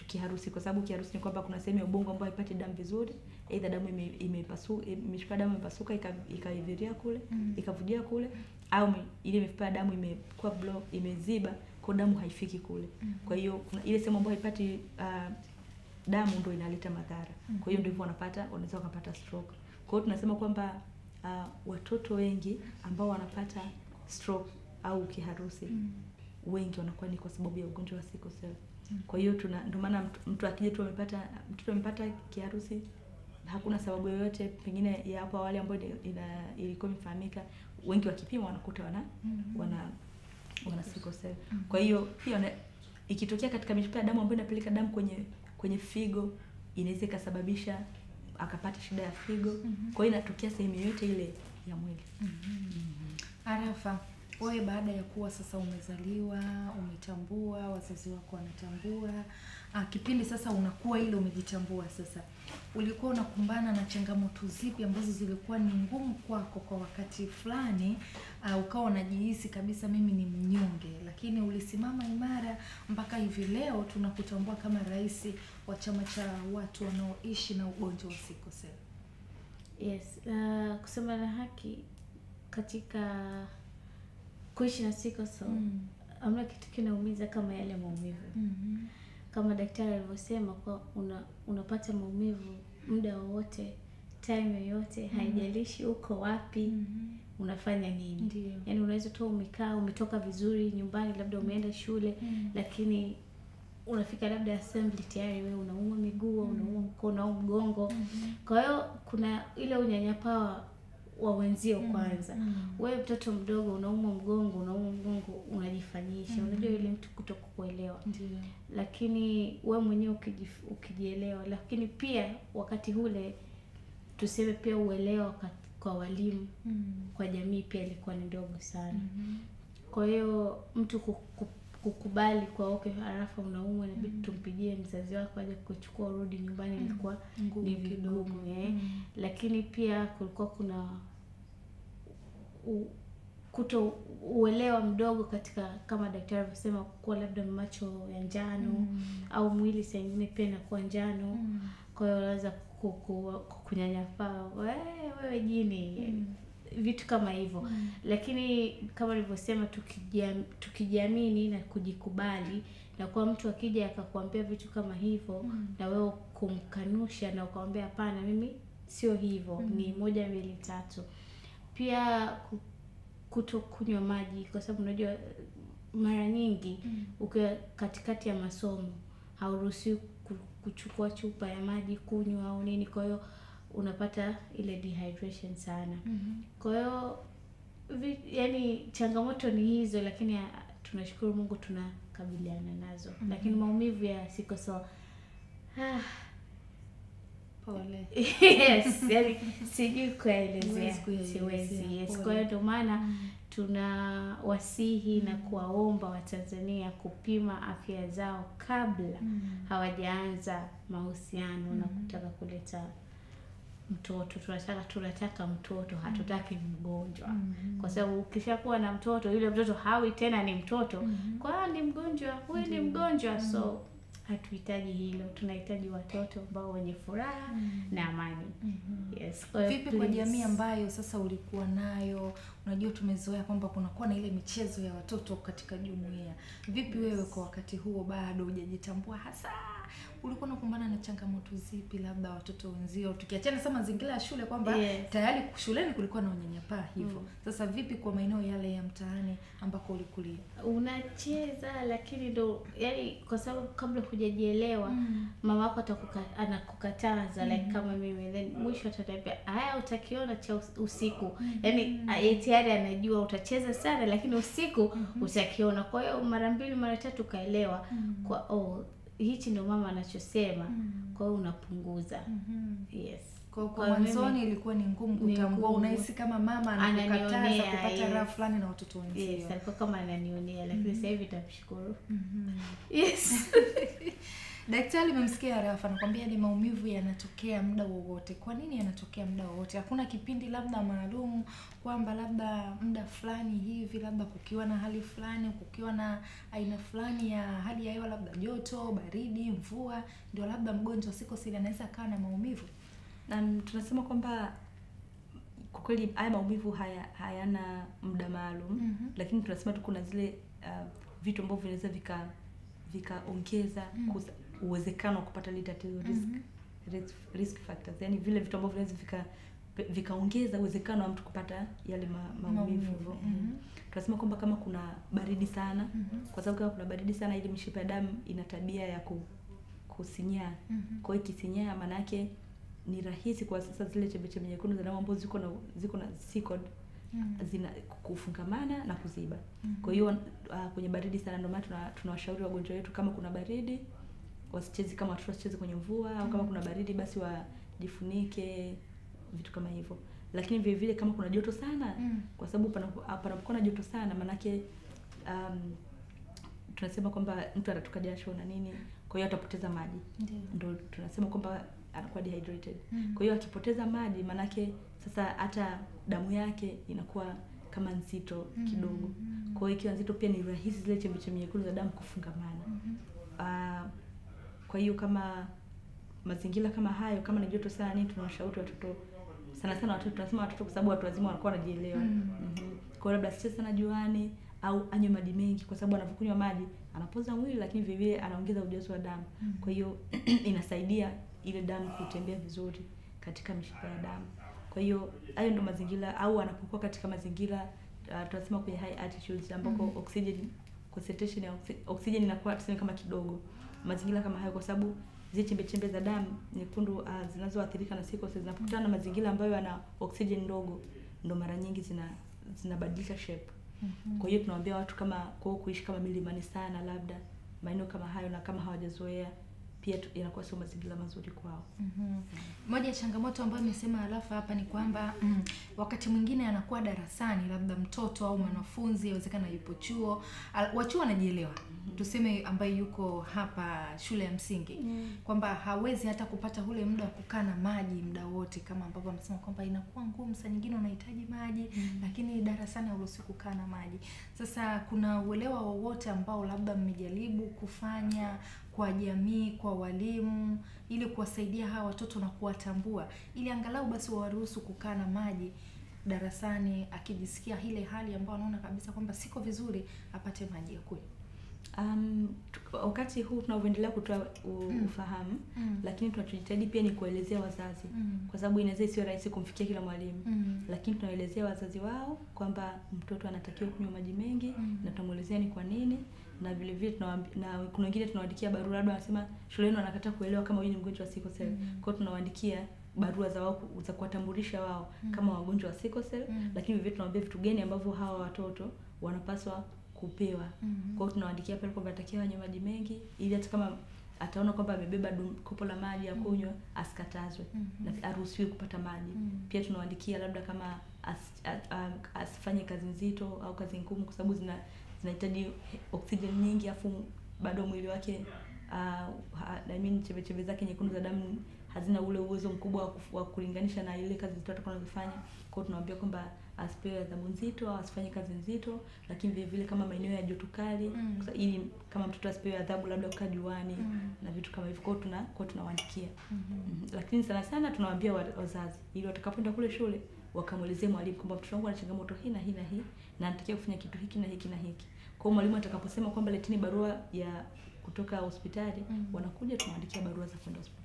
kiharusi, kwa sababu kiharusi ni kwamba kuna sehemu ya ubongo ambayo haipati damu vizuri, aidha damu imepasuka, mishipa ya damu imepasuka ikaiviria kule, ikavudia kule, au ile mishipa ya damu imekuwa block, imeziba, kwa damu haifiki kule. Kwa hiyo kuna ile sehemu ambayo haipati damu ndio inaleta madhara. Kwa hiyo ndio hivyo wanaweza kupata stroke. Kwa hiyo tunasema kwamba watoto wengi ambao wanapata stroke au kiharusi wengi wanakuwa ni kwa sababu ya ugonjwa wa sickle cell. Kwa hiyo ndio maana mtu akija tu amepata kiharusi, hakuna sababu yoyote pengine ya hapo awali ambayo ilikuwa imefahamika, wengi wakipima wanakuta wana sickle cell. Kwa hiyo pia ikitokea katika mishipa ya damu ambayo inapeleka damu kwenye figo, inaweza kusababisha akapata shida ya figo. Kwa hiyo inatokea sehemu yote ile ya mwili. Arafa, Wewe baada ya kuwa sasa umezaliwa, umetambua, wazazi wako wanatambua, kipindi sasa unakuwa ile umejitambua sasa, ulikuwa unakumbana na changamoto zipi ambazo zilikuwa ni ngumu kwako kwa wakati fulani, ukawa unajihisi kabisa mimi ni mnyonge, lakini ulisimama imara mpaka hivi leo tunakutambua kama rais wa chama cha watu wanaoishi na ugonjwa wa sickle cell? Yes, kusema na haki, katika kuishi na sickle cell hamna kitu kinaumiza kama yale maumivu. Kama daktari alivyosema, kwa unapata maumivu muda wowote, time yoyote, haijalishi uko wapi, unafanya nini. Yaani unaweza tu umekaa, umetoka vizuri nyumbani, labda umeenda shule, lakini unafika labda assembly tayari wewe unaumwa miguu, unaumwa mkono au mgongo. Kwa hiyo kuna ile unyanyapaa wa wenzio kwanza. Wewe mtoto mdogo unaumwa mgongo, unajifanyisha. Unajua ile mtu kutokuelewa. Lakini wewe mwenyewe ukijielewa, lakini pia wakati ule tuseme pia uelewa kwa walimu, kwa jamii pia ilikuwa ni ndogo sana. Kwa hiyo mtu kukubali kwa okay harafa unaumwa na bitu tumpigie mzazi wako aje kuchukua urudi nyumbani ilikuwa ni vigumu. Lakini pia kulikuwa kuna uelewa mdogo katika, kama daktari alisema, kwa labda macho ya njano au mwili saa nyingine pia inakuwa njano. Kwa hiyo lazima kunyanyapaa, wewe jini, vitu kama hivyo. Lakini kama nilivyosema, tukijiamini na kujikubali, na kwa mtu akija akakwambia vitu kama hivyo na wewe kumkanusha na ukamwambia hapana, mimi sio hivyo, ni 1 2 3. Pia kutokunywa maji, kwa sababu unajua mara nyingi ukiwa katikati ya masomo hauruhusiwi kuchukua chupa ya maji kunywa au nini, kwa hiyo unapata ile dehydration sana. Kwa hiyo yani changamoto ni hizo, lakini tunashukuru Mungu tunakabiliana nazo. Lakini maumivu ya sickle cell, pole. Yes, yani sijui kuelezea, siwezi. Yes, kwa hiyo ndio maana tunawasihi na kuwaomba Watanzania kupima afya zao kabla hawajaanza mahusiano na kutaka kuleta mtoto. Tunataka mtoto, hatutaki mgonjwa. Kwa sababu ukishakuwa na mtoto, yule mtoto hawi tena ni mtoto, kwa ni mgonjwa, huyu ni mgonjwa. So hatuhitaji hilo, tunahitaji watoto ambao wenye furaha na amani. Yes. Vipi kwa jamii ambayo sasa ulikuwa nayo? Unajua tumezoea kwamba kunakuwa na ile michezo ya watoto katika jumuiya. Vipi wewe kwa wakati huo bado hujajitambua hasa? Ulikuwa unakumbana na changamoto zipi, labda watoto wenzio, tukiachana sama mazingira ya shule kwamba tayari shuleni kulikuwa na unyanyapaa hivyo. Sasa vipi kwa maeneo yale ya mtaani ambako ulikulia? Unacheza, lakini ndo yani kwa sababu kabla hujajielewa mama wako anakukataza, like kama mimi, then mwisho ataniambia haya utakiona cha usiku. Yani tayari anajua utacheza sana, lakini usiku utakiona. Kwa hiyo mara 2 mara 3 kaelewa kwa hichi ndio mama anachosema. Kwa hiyo unapunguza. Yes. Kwa mwanzoni ilikuwa ni ngumu kutambua, unahisi kama mama anakukataza kupata raha fulani na watoto wenzio. Yes, alikuwa kama ananionea, lakini sasa hivi namshukuru. Yes. Daktari umemsikia Rafa anakuambia ni maumivu yanatokea muda wowote. Kwa nini yanatokea muda wowote? Hakuna kipindi labda maalum kwamba labda muda fulani hivi, labda kukiwa na hali fulani, kukiwa na aina fulani ya hali ya hewa, labda joto, baridi, mvua, ndio labda mgonjwa wa sickle cell anaweza kaa na maumivu? Na tunasema kwamba kwa kweli haya maumivu hayana muda maalum, lakini tunasema tu kuna zile vitu ambavyo vinaweza vikaongeza uwezekano wa kupata ile tatizo, risk factors. Yani vile vitu ambavyo vinaweza vikaongeza uwezekano wa mtu kupata yale maumivu. Tunasema kwamba kama kuna baridi sana, kwa sababu kama kuna baridi sana ile mishipa ya damu ina tabia ya kusinyaa. Kwa hiyo kisinyaa maana yake ni rahisi kwa sasa zile chembe nyekundu za damu ambazo ziko na sickle zina kufungamana na kuziba. Kwa hiyo kwenye baridi sana, ndio maana tunawashauri wagonjwa wetu kama kuna baridi wasicheze, kama watoto wasicheze kwenye mvua, au kama kuna baridi basi wajifunike vitu kama hivyo. Lakini vile vile kama kuna joto sana, kwa sababu panapokuwa na joto sana manake tunasema kwamba mtu anatoka jasho na nini, kwa hiyo atapoteza maji. Ndio tunasema kwamba anakuwa dehydrated. Kwa hiyo akipoteza maji manake sasa hata damu yake inakuwa kama nzito kidogo. Kwa hiyo ikiwa nzito pia ni rahisi zile chembe nyekundu za damu kufungamana. Kwa hiyo kama mazingira kama hayo, kama ni joto sana nini, tunawashauri watoto sana watoto, tunasema watoto kwa sababu watu wazima wanakuwa wanajielewa. Kwa hiyo labda asicheze sana juani au anywe maji mengi, kwa sababu anapokunywa maji anapoza mwili, lakini vile vile anaongeza ujazo wa damu. Kwa hiyo inasaidia ile damu kutembea vizuri katika mishipa ya damu. Kwa hiyo hayo ndo mazingira, au anapokuwa katika mazingira tunasema kwenye high altitudes ambako oxygen concentration ya oxygen inakuwa tuseme kama kidogo. Mazingira kama hayo, kwa sababu zile chembe za damu nyekundu zinazoathirika na sickle cell zinapokutana na mazingira ambayo yana oxygen ndogo, ndo mara nyingi zinabadilisha shape. Kwa hiyo tunawaambia watu kama kwa kuishi kama milimani sana, labda maeneo kama hayo, na kama hawajazoea pia inakuwa sio mazingira mazuri kwao. Moja ya changamoto ambayo nimesema alafu hapa ni kwamba wakati mwingine anakuwa darasani, labda mtoto au mwanafunzi inawezekana yupo chuo, wachuo anajielewa. Tuseme ambaye yuko hapa shule ya msingi, kwamba hawezi hata kupata ule muda wa kukaa na maji muda wote, kama ambapo amesema kwamba inakuwa ngumu, saa nyingine unahitaji maji lakini darasani hauruhusiwi kukaa na maji. Sasa kuna uelewa wowote ambao labda mmejaribu kufanya kwa jamii, kwa walimu, ili kuwasaidia hawa watoto na kuwatambua, ili angalau basi waruhusu kukaa na maji darasani, akijisikia ile hali ambayo anaona kabisa kwamba siko vizuri apate maji ya kunywa? Wakati huu tunavyoendelea kutoa ufahamu, lakini tunachojitahidi pia ni kuelezea wazazi, kwa sababu inaweza sio rahisi kumfikia kila mwalimu. Lakini tunaelezea wazazi wao kwamba mtoto anatakiwa kunywa maji mengi, na tumuelezea ni kwa nini, na vile vile na kuna wengine tunawaandikia barua, labda wanasema shule yenu anakataa kuelewa kama wewe ni mgonjwa wa sickle cell. Kwa hiyo tunawaandikia barua za kuwatambulisha wao kama wagonjwa wa sickle cell, lakini vile tunawaambia vitu gani ambavyo hawa watoto wanapaswa kupewa. Kwa hiyo tunawaandikia pale kwamba atakiwa anywe maji mengi, ili hata kama ataona kwamba amebeba kopo la maji ya kunywa asikatazwe, na aruhusiwe kupata maji. Pia tunawaandikia labda kama asifanye kazi nzito au kazi ngumu, kwa sababu zinahitaji oxygen nyingi, afu bado mwili wake chembe zake nyekundu za damu hazina ule uwezo mkubwa wa kulinganisha na ile kazi nzito atakayofanya. Kwa hiyo tunawaambia kwamba asipewe adhabu nzito au asifanye kazi nzito, lakini vile vile kama maeneo ya joto kali, ili kama mtoto asipewe adhabu labda kukaa juani na vitu kama hivyo. Kwa hiyo tunawaandikia. Lakini sana tunawaambia wazazi, ili watakapoenda kule shule wakamuelezea mwalimu kwamba mtoto wangu ana changamoto hii na hii na hii, na anatakiwa kufanya kitu hiki na hiki na hiki. Kwa hiyo mwalimu atakaposema kwamba leteni barua ya kutoka hospitali, wanakuja, tunaandikia barua za kwenda hospitali.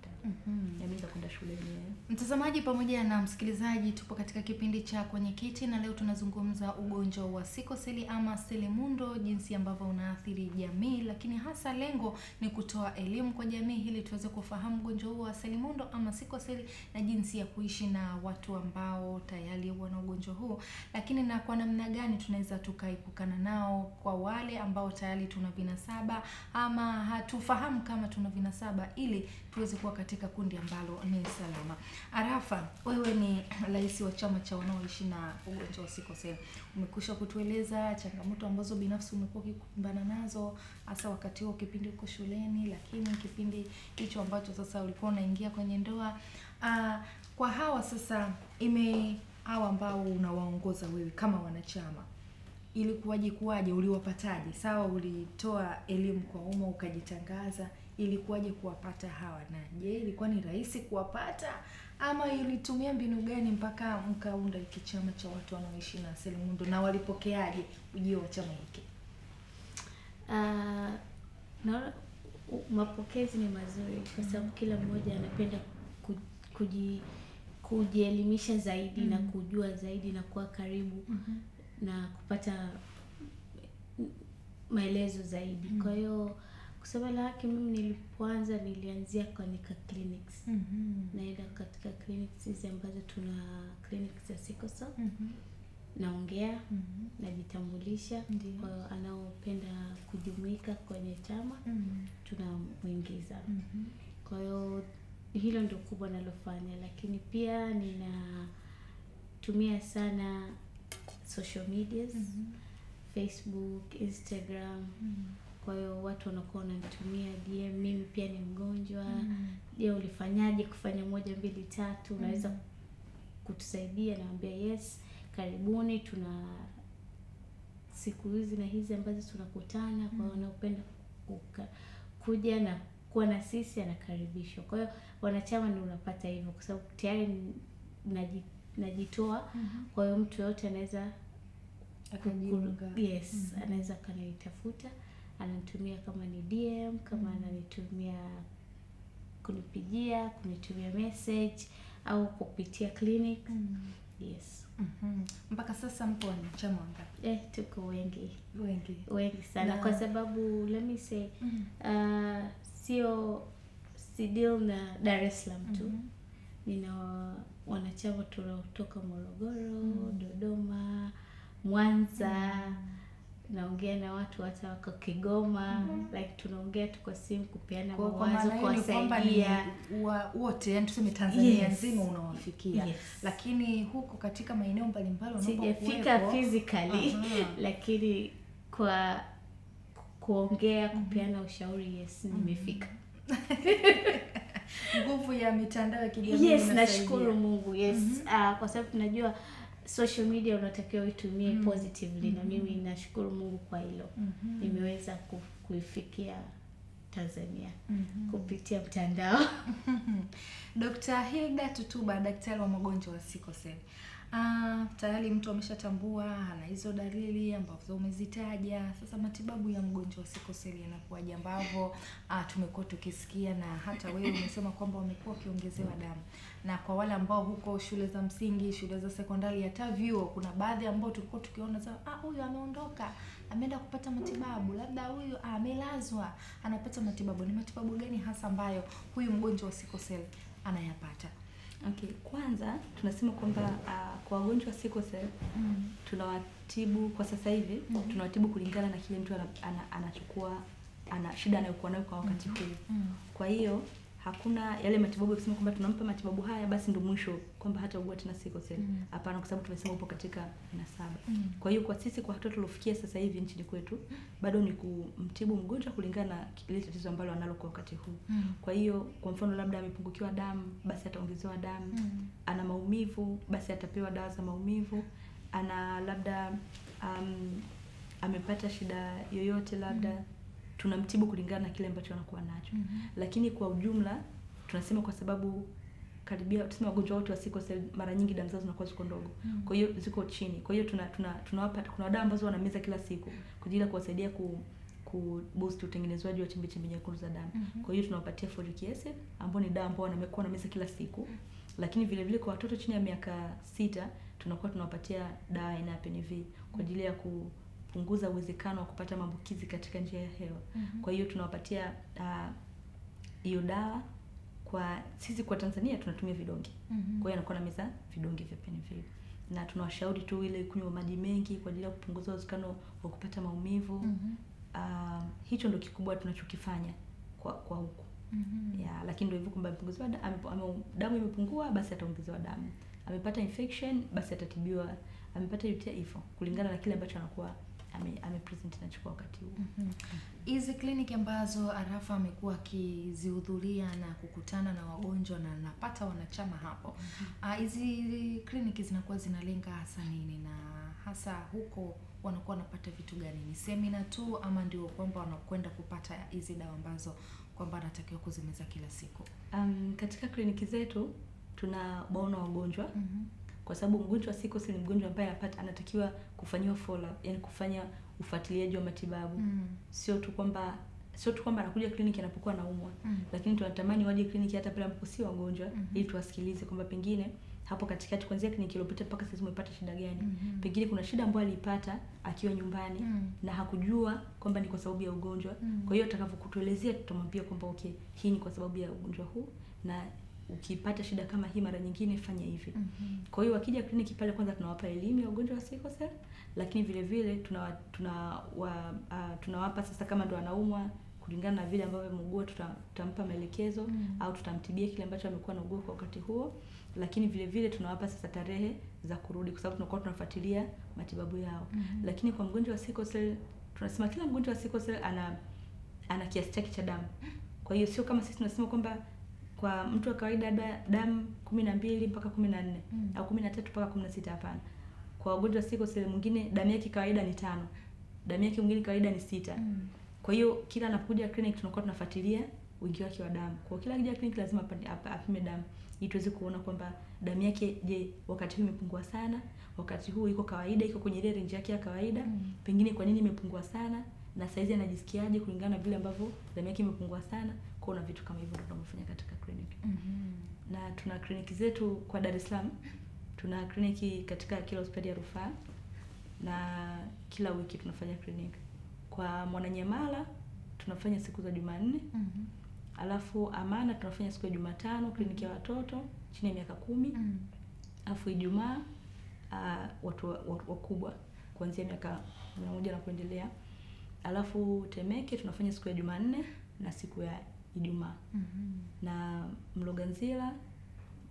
Yaani kwenda shule yenyewe. Mtazamaji pamoja na msikilizaji, tupo katika kipindi cha Kwenye Kiti, na leo tunazungumza ugonjwa wa sickle cell ama selimundo, jinsi ambavyo unaathiri jamii, lakini hasa lengo ni kutoa elimu kwa jamii ili tuweze kufahamu ugonjwa huu wa selimundo ama sickle cell, na jinsi ya kuishi na watu ambao tayari wana ugonjwa huu, lakini na kwa namna gani tunaweza tukaepukana nao, kwa wale ambao tayari tuna vinasaba ama hatufahamu kama tuna vinasaba, ili tuweze kuwa katika kundi ambalo ni salama. Arafa, wewe ni rais wa chama cha wanaoishi na ugonjwa wa sickle cell. Umekusha kutueleza changamoto ambazo binafsi umekuwa ukikumbana nazo, hasa wakati huo kipindi uko shuleni, lakini kipindi hicho ambacho sasa ulikuwa unaingia kwenye ndoa. Kwa hawa sasa, hawa ambao unawaongoza wewe kama wanachama, ili kuwaje uliwapataje? Sawa, ulitoa elimu kwa umma ukajitangaza, ili kuwapata hawa, na je, ilikuwa ni rahisi kuwapata ama ilitumia mbinu gani mpaka mkaunda hiki chama cha watu wanaoishi na selimundo, na walipokeaje ujio wa chama hiki? Na mapokezi ni mazuri, kwa sababu kila mmoja anapenda kujielimisha zaidi na kujua zaidi na kuwa karibu na kupata maelezo zaidi. Kwa hiyo kusema la haki, mimi nilipoanza nilianzia katika clinics. Naenda katika clinics hizi ambazo tuna clinics za sickle cell. Naongea, najitambulisha. Kwa anaopenda kujumuika kwenye chama tunamuingiza. Kwa hiyo hilo ndio kubwa nalofanya, lakini pia nina natumia sana social medias, Facebook, Instagram. Kwa hiyo watu wanakuwa wananitumia DM, mimi pia ni mgonjwa. Je, ulifanyaje kufanya 1 2 3? Unaweza kutusaidia? Naambia yes, karibuni, tuna siku hizi na hizi ambazo tunakutana. Kwa wanaopenda kuja na kuwa na sisi anakaribishwa. Kwa hiyo wanachama ni unapata hivyo kwa sababu tayari najitoa. Kwa hiyo mtu yote anaweza akajiunga. Yes, anaweza kanitafuta, ananitumia kama ni DM, kama ananitumia kunipigia, kunitumia message au kupitia clinic. Yes. Mpaka sasa mpo wanachama wangapi? Tuko wengi Na sana kwa sababu let me say si deal na Dar es Salaam tu. Nina wanachama kutoka Morogoro, Dodoma, Mwanza. Naongea na watu hata wako Kigoma. Like tunaongea tu kwa simu kupeana mawazo, kuwasaidia wote, yani tuseme Tanzania nzima unawafikia. Lakini huko katika maeneo mbalimbali unapokuwa sijafika physically lakini kwa kuongea, kupeana ushauri, yes, nimefika. Nguvu ya mitandao ya kijamii. Yes, nashukuru Mungu. Yes. Kwa sababu tunajua social media unatakiwa uitumie positively, na mimi nashukuru Mungu kwa hilo. Nimeweza kuifikia Tanzania kupitia mtandao. Dr. Hilda Tutuba, daktari wa magonjwa wa sickle cell. Tayari mtu ameshatambua ana hizo dalili ambazo umezitaja. Sasa matibabu ya mgonjwa wa sickle cell yanakuwaje, ambavyo tumekuwa tukisikia, na hata wewe umesema kwamba wamekuwa wakiongezewa damu. Na kwa wale ambao huko shule za msingi, shule za sekondari, hata vyuo, kuna baadhi ambao tulikuwa tukiona huyu ameondoka, ameenda kupata matibabu, labda huyu amelazwa, anapata matibabu. Ni matibabu gani hasa ambayo huyu mgonjwa wa sickle cell anayapata? Okay, kwanza tunasema kwamba kwa wagonjwa wa sickle cell tunawatibu kwa sasa hivi, tunawatibu kulingana na kile mtu ana shida anayokuwa nayo kwa wakati huu. Kwa hiyo hakuna yale matibabu ya kusema kwamba tunampa matibabu haya basi ndio mwisho kwamba hata ugua tena sickle cell. Hapana, kwa sababu tumesema upo katika aina 7. Kwa hiyo kwa sisi, kwa hatua tulofikia sasa hivi nchini kwetu, bado ni kumtibu mgonjwa kulingana na ile tatizo ambalo analo kwa wakati huu. Kwa hiyo kwa mfano labda amepungukiwa damu, basi ataongezewa damu. Ana maumivu, basi atapewa dawa za maumivu. Ana labda amepata shida yoyote, labda tunamtibu kulingana na kile ambacho anakuwa nacho. Lakini kwa ujumla tunasema kwa sababu karibia tuseme wagonjwa wote wa sickle cell mara nyingi damu zao zinakuwa ziko ndogo. Kwa hiyo ziko chini. Kwa hiyo tunawapa, kuna dawa ambazo wanameza kila siku kwa ajili ya kuwasaidia ku boost utengenezwaji wa chembe nyekundu za damu. Kwa hiyo tunawapatia folic acid ambayo ni dawa ambayo wanakuwa wanameza kila siku. Lakini vile vile kwa watoto chini ya miaka 6 tunakuwa tunawapatia dawa aina ya PNV kwa ajili ya kupunguza uwezekano wa kupata maambukizi katika njia ya hewa. Kwa hiyo tunawapatia hiyo dawa. Kwa sisi kwa Tanzania tunatumia vidonge. Kwa hiyo anakuwa na meza vidonge vya PNV. Na tunawashauri tu ile kunywa maji mengi kwa ajili ya kupunguza uwezekano wa kupata maumivu. Hicho ndio kikubwa tunachokifanya kwa huko. Lakini ndio hivyo kwamba amepunguziwa damu imepungua, basi ataongezewa damu. Amepata infection, basi atatibiwa. Amepata UTI hivyo kulingana na kile ambacho anakuwa amepresent na chukua wakati huu. Hizi kliniki ambazo Arafa amekuwa akizihudhuria na kukutana na wagonjwa na anapata wanachama hapo, hizi kliniki zinakuwa zinalenga hasa nini, na hasa huko wanakuwa wanapata vitu gani? Ni seminar tu ama ndio kwamba wanakwenda kupata hizi dawa ambazo kwamba anatakiwa kuzimeza kila siku? Katika kliniki zetu tunawaona wagonjwa. Kwa sababu mgonjwa wa sickle cell ni mgonjwa ambaye anatakiwa kufanyiwa follow up, yani kufanya ufuatiliaji wa matibabu. Sio tu kwamba anakuja kliniki anapokuwa anaumwa, lakini tunatamani waje kliniki hata pale ambapo si wagonjwa, ili tuwasikilize kwamba pengine hapo katikati kuanzia kliniki iliyopita mpaka sasa umepata shida gani. Pengine kuna shida ambayo alipata akiwa nyumbani na hakujua kwamba ni kwa sababu ya ugonjwa. Kwa hiyo atakapokutuelezea tutamwambia kwamba okay, hii ni kwa sababu ya ugonjwa huu, na ukipata shida kama hii mara nyingine fanya hivi. Kwa hiyo wakija kliniki pale, kwanza tunawapa elimu ya ugonjwa wa sickle cell, lakini vile vile tunawapa sasa, kama ndo anaumwa kulingana na vile ambavyo ameugua, tutampa maelekezo au tutamtibia kile ambacho amekuwa anaugua kwa wakati huo. lakini vile vile tunawapa sasa tarehe za kurudi kwa sababu tunakuwa tunafuatilia matibabu yao. Lakini kwa mgonjwa wa sickle cell tunasema kila mgonjwa wa sickle cell ana kiasi chake cha damu. Kwa hiyo sio kama sisi tunasema kwamba kwa mtu wa kawaida damu 12 mpaka 14 au 13 mpaka 16, hapana. Kwa wagonjwa wa sickle cell mwingine damu yake kawaida ni 5. Damu yake mwingine kawaida ni 6. Kwa hiyo kila anapokuja clinic tunakuwa tunafuatilia wingi wake wa damu. Kwa kila akija clinic lazima apime damu ili tuweze kuona kwamba damu yake, je, wakati huu imepungua sana, wakati huu iko kawaida, iko kwenye ile range yake ya kawaida, pengine kwa nini imepungua sana, na saizi anajisikiaje kulingana na vile ambavyo damu yake imepungua sana. Kuna vitu kama hivyo ndio tunafanya katika clinic. Na tuna kliniki zetu kwa Dar es Salaam. Tuna kliniki katika kila hospitali ya rufaa na kila wiki tunafanya kliniki. Kwa Mwananyamala tunafanya siku za Jumanne. Alafu Amana tunafanya siku ya Jumatano kliniki ya watoto chini ya miaka 10. Alafu Ijumaa watu wakubwa kuanzia miaka 1 na kuendelea. Alafu Temeke tunafanya siku ya Jumanne na siku ya Ijumaa. Na Mloganzila,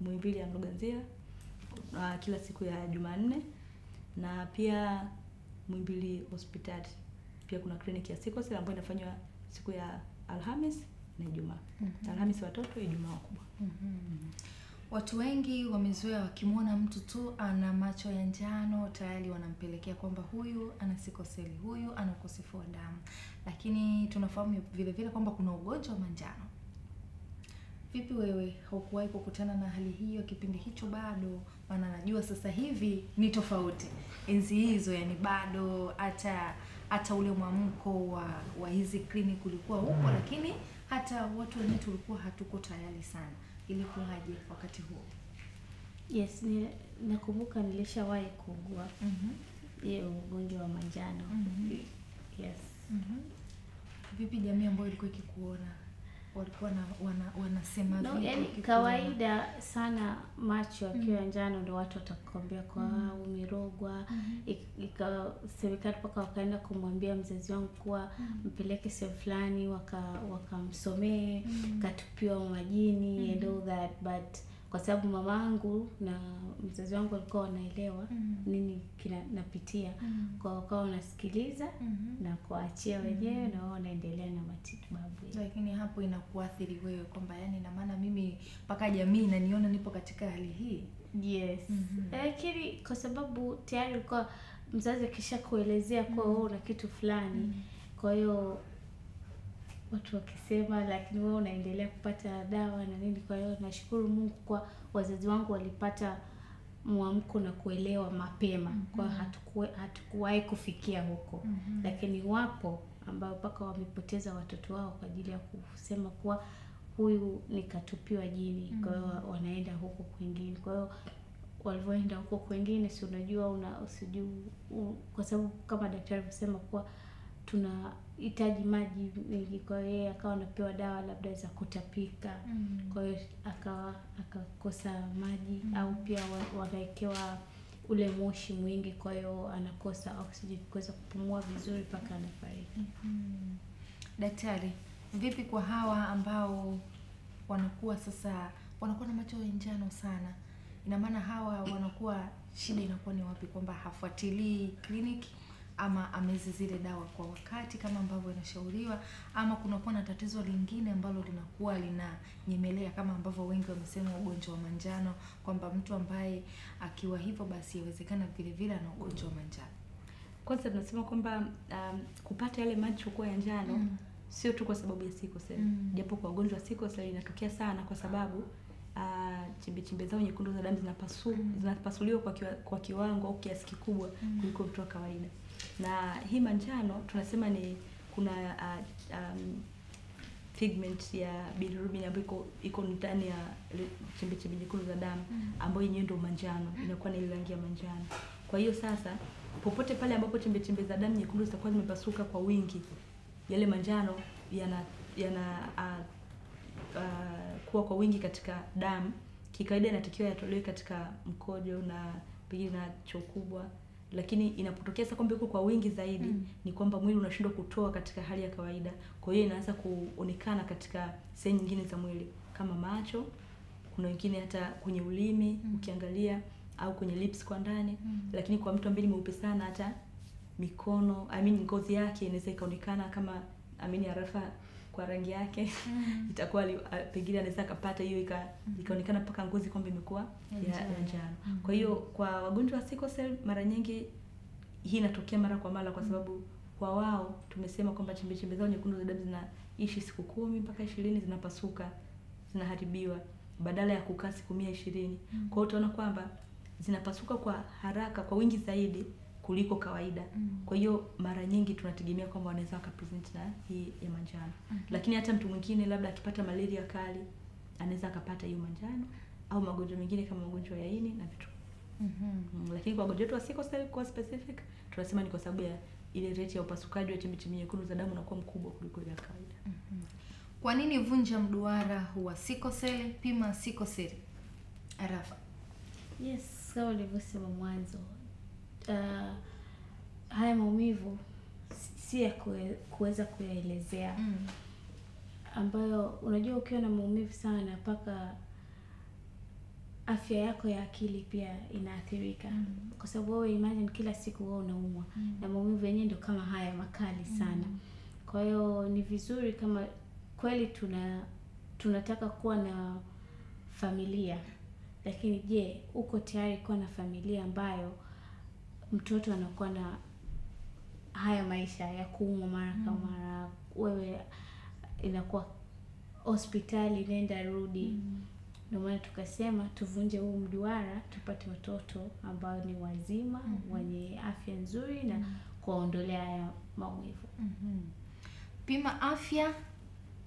Muhimbili ya Mloganzila kila siku ya Jumanne, na pia Muhimbili hospitali pia kuna kliniki ya sickle cell ambayo inafanywa siku ya Alhamis na Ijumaa. Alhamis watoto, Ijumaa wakubwa. Watu wengi wamezoea wakimwona mtu tu ana macho ya njano tayari wanampelekea kwamba huyu ana sickle cell, huyu ana ukosefu wa damu. Lakini tunafahamu vile vile kwamba kuna ugonjwa wa manjano. Vipi wewe, haukuwahi kukutana na hali hiyo kipindi hicho bado? Maana najua sasa hivi ni tofauti. Enzi hizo yani bado hata ule mwamko wa hizi clinic ulikuwa huko, lakini hata watu wenyewe tulikuwa hatuko tayari sana. Ilikuwaje wakati huo? Yes, nakumbuka nilishawahi kuugua hiyo ugonjwa wa manjano. Yes. Vipi jamii ambayo ilikuwa ikikuona? Walikuwa wanasema vipi? Yani kawaida sana macho akiwa njano ndio watu watakwambia kwa umerogwa. Ikasemekana mpaka wakaenda kumwambia mzazi wangu kuwa mpeleke sehemu fulani wakamsomee, katupiwa majini and all that, but kwa sababu mamangu na mzazi wangu walikuwa wanaelewa nini napitia, kwa wakawa wanasikiliza na kuachia wenyewe na wao wanaendelea na matibabu. Lakini hapo inakuathiri wewe kwamba yani na maana mimi mpaka jamii inaniona nipo katika hali hii. Yes. Lakini kwa sababu tayari ulikuwa mzazi kisha kuelezea kwa wewe una kitu fulani, kwa hiyo watu wakisema, lakini wewe unaendelea kupata dawa na nini. Kwa hiyo nashukuru Mungu kwa wazazi wangu walipata mwamko na kuelewa mapema. Kwa hatukuwahi kufikia huko. Lakini wapo ambao mpaka wamepoteza watoto wao kwa ajili ya kusema kuwa huyu nikatupiwa jini. Kwa hiyo wanaenda huko kwingine. Kwa hiyo walivyoenda huko kwingine, si unajua kwa sababu kama daktari alisema kuwa tunahitaji maji mengi, kwa hiyo akawa anapewa dawa labda za kutapika. Kwa hiyo akakosa maji au pia wanawekewa ule moshi mwingi, kwa hiyo anakosa oxygen kuweza kupumua vizuri mpaka anafariki. Daktari, vipi kwa hawa ambao wanakuwa na macho ya njano sana? Ina maana hawa wanakuwa shida inakuwa ni wapi, kwamba hafuatilii kliniki ama amezi zile dawa kwa wakati kama ambavyo inashauriwa, ama kunakuwa na tatizo lingine ambalo linakuwa linanyemelea kama ambavyo wengi wamesema ugonjwa wa manjano, kwamba mtu ambaye akiwa hivyo basi inawezekana vile vile ana ugonjwa wa manjano? Kwanza tunasema kwamba kupata yale macho kuwa ya njano sio tu kwa sababu ya sickle cell. Japo kwa ugonjwa wa sickle cell inatokea sana kwa sababu chembe zao nyekundu za damu zinapasuliwa kwa kiwango au kiasi kikubwa kuliko mtu wa kawaida. Na hii manjano tunasema ni kuna pigment ya bilirubin ambayo iko ndani ya chembe nyekundu za damu ambayo yenyewe ndio manjano, inakuwa na ile rangi ya manjano. Kwa hiyo sasa popote pale ambapo chembe za damu nyekundu zitakuwa zimepasuka kwa wingi, yale manjano kuwa kwa wingi katika damu, kikawaida inatakiwa yatolewe katika mkojo na pengine na choo kubwa, lakini inapotokea sasa kwamba iko kwa wingi zaidi ni kwamba mwili unashindwa kutoa katika hali ya kawaida. Kwa hiyo inaanza kuonekana katika sehemu nyingine za mwili kama macho, kuna wengine hata kwenye ulimi ukiangalia, au kwenye lips kwa ndani. Lakini kwa mtu ambaye ni mweupe sana, hata mikono, ngozi yake inaweza ikaonekana kama Arafa kwa rangi yake itakuwa pengine anaweza kapata hiyo ikaonekana mpaka ngozi kwamba imekuwa ya njano. Kwa hiyo kwa wagonjwa wa sickle cell mara nyingi hii inatokea mara kwa mara, kwa sababu kwa wao tumesema kwamba chembe zao nyekundu za damu zinaishi siku 10 mpaka 20 zinapasuka, zinaharibiwa badala ya kukaa siku 120. Kwa hiyo utaona kwamba zinapasuka kwa haraka, kwa wingi zaidi kuliko kawaida. Kwa hiyo mara nyingi tunategemea kwamba wanaweza wakapresent na hii ya manjano. Lakini hata mtu mwingine labda akipata malaria kali anaweza akapata hiyo manjano, au magonjwa mengine kama magonjwa ya ini na vitu. Lakini kwa wagonjwa wa sickle cell kwa specific tunasema ni kwa sababu ya ile rate ya upasukaji wa chembe nyekundu za damu unakuwa mkubwa kuliko ile ya kawaida. Kwa nini vunja mduara wa sickle cell? Pima sickle cell. Arafa. Yes, kama nilivyosema mwanzo, haya maumivu si ya kuweza kuyaelezea, ambayo unajua ukiwa na maumivu sana mpaka afya yako ya akili pia inaathirika. Kwa sababu wewe imagine kila siku wewe unaumwa na maumivu yenyewe ndio kama haya makali sana. Kwa hiyo ni vizuri kama kweli tunataka kuwa na familia, lakini je, uko tayari kuwa na familia ambayo mtoto anakuwa na haya maisha ya kuumwa mara kwa mara, wewe inakuwa hospitali nenda rudi? Ndio maana tukasema tuvunje huu mduara, tupate watoto ambao ni wazima, wenye afya nzuri na kuondolea haya maumivu. Pima afya,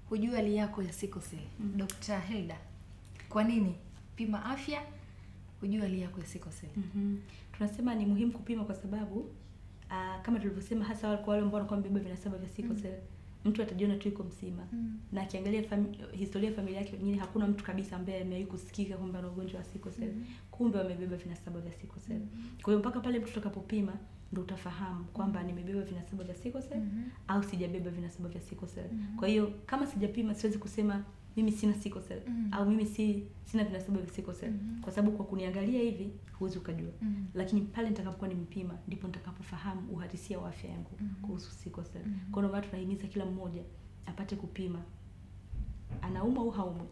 hujua hali yako ya sickle cell. Dr. Hilda, kwa nini pima afya, hujua hali yako ya sickle cell? Tunasema ni muhimu kupima kwa sababu kama tulivyosema, hasa kwa wale ambao wanakuwa wamebeba vinasaba vya sickle cell, mtu atajiona tu yuko mzima. Na akiangalia historia ya familia yake, wengine hakuna mtu kabisa ambaye amewahi kusikika kwamba ana ugonjwa wa sickle cell. Kumbe wamebeba vinasaba vya sickle cell. Kwa hiyo mpaka pale mtu atakapopima ndio utafahamu kwamba nimebeba vinasaba vya sickle cell au sijabeba vinasaba vya sickle cell. Kwa hiyo kama sijapima siwezi kusema mimi sina sickle cell au mimi sina vinasaba vya sickle cell, kwa sababu kwa kuniangalia hivi huwezi ukajua. Lakini pale nitakapokuwa nimepima ndipo nitakapofahamu uhalisia wa afya yangu kuhusu sickle cell. Kwa hiyo watu tunahimiza kila mmoja apate kupima, anaumwa au haumwi,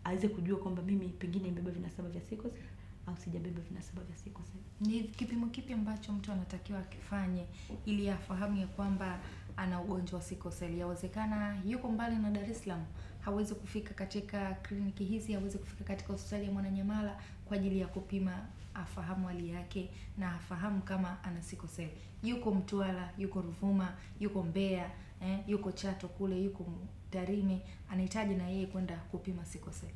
aweze kujua kwamba mimi pengine nimebeba vinasaba vya sickle cell au sijabeba vinasaba vya sickle cell. Ni kipimo kipi ambacho mtu anatakiwa akifanye ili afahamu ya kwamba ana ugonjwa wa sickle cell? Yawezekana yuko mbali na Dar es Salaam, hawezi kufika katika kliniki hizi, hawezi kufika katika hospitali ya Mwananyamala kwa ajili ya kupima, afahamu hali yake na afahamu kama ana sickle cell. Yuko Mtwara, yuko Ruvuma, yuko Mbeya, yuko Chato kule, yuko Tarime, anahitaji na yeye kwenda kupima sickle cell.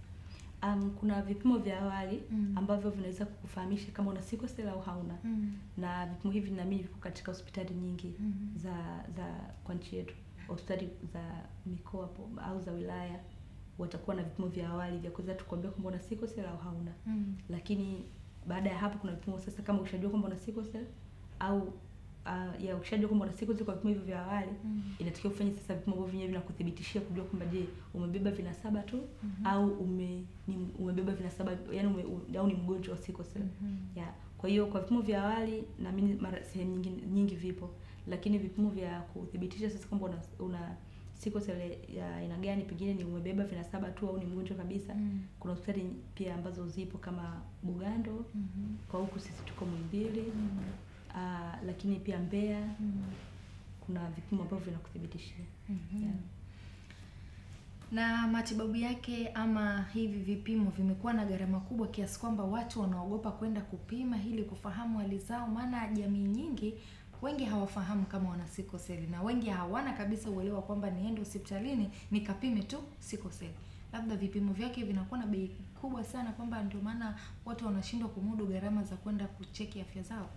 Kuna vipimo vya awali ambavyo vinaweza kukufahamisha kama una sickle cell au hauna. Na vipimo hivi naamini vipo katika hospitali nyingi za kwa nchi yetu. Hospitali za mikoa au za wilaya watakuwa na vipimo vya awali vya kuweza tukwambia kwamba una sickle cell au hauna. Lakini baada ya hapo kuna vipimo sasa, kama ushajua kwamba una sickle cell au ukishajua kwamba una sickle cell kwa vipimo hivyo vya awali, inatakiwa kufanya sasa vipimo ambavyo vyenyewe vinakuthibitishia kujua kwamba je, umebeba vinasaba tu au umebeba vinasaba, yani au ni mgonjwa wa sickle cell. Kwa hiyo kwa vipimo vya awali na mimi sehemu nyingi vipo, lakini vipimo vya kuthibitisha sasa kwamba una sickle cell ya aina gani, pengine ni umebeba vinasaba tu au ni mgonjwa kabisa, kuna hospitali pia ambazo zipo kama Bugando, kwa huku sisi tuko Muhimbili, lakini pia Mbeya kuna vipimo ambavyo vinakuthibitishia. Na matibabu yake ama hivi vipimo vimekuwa na gharama kubwa kiasi kwamba watu wanaogopa kwenda kupima ili kufahamu hali zao, maana jamii nyingi wengi hawafahamu kama wana sickle cell, na wengi hawana kabisa uelewa kwamba niende hospitalini nikapime tu sickle cell. Labda vipimo vyake vinakuwa na bei kubwa sana kwamba ndio maana watu wanashindwa kumudu gharama za kwenda kucheki afya zao.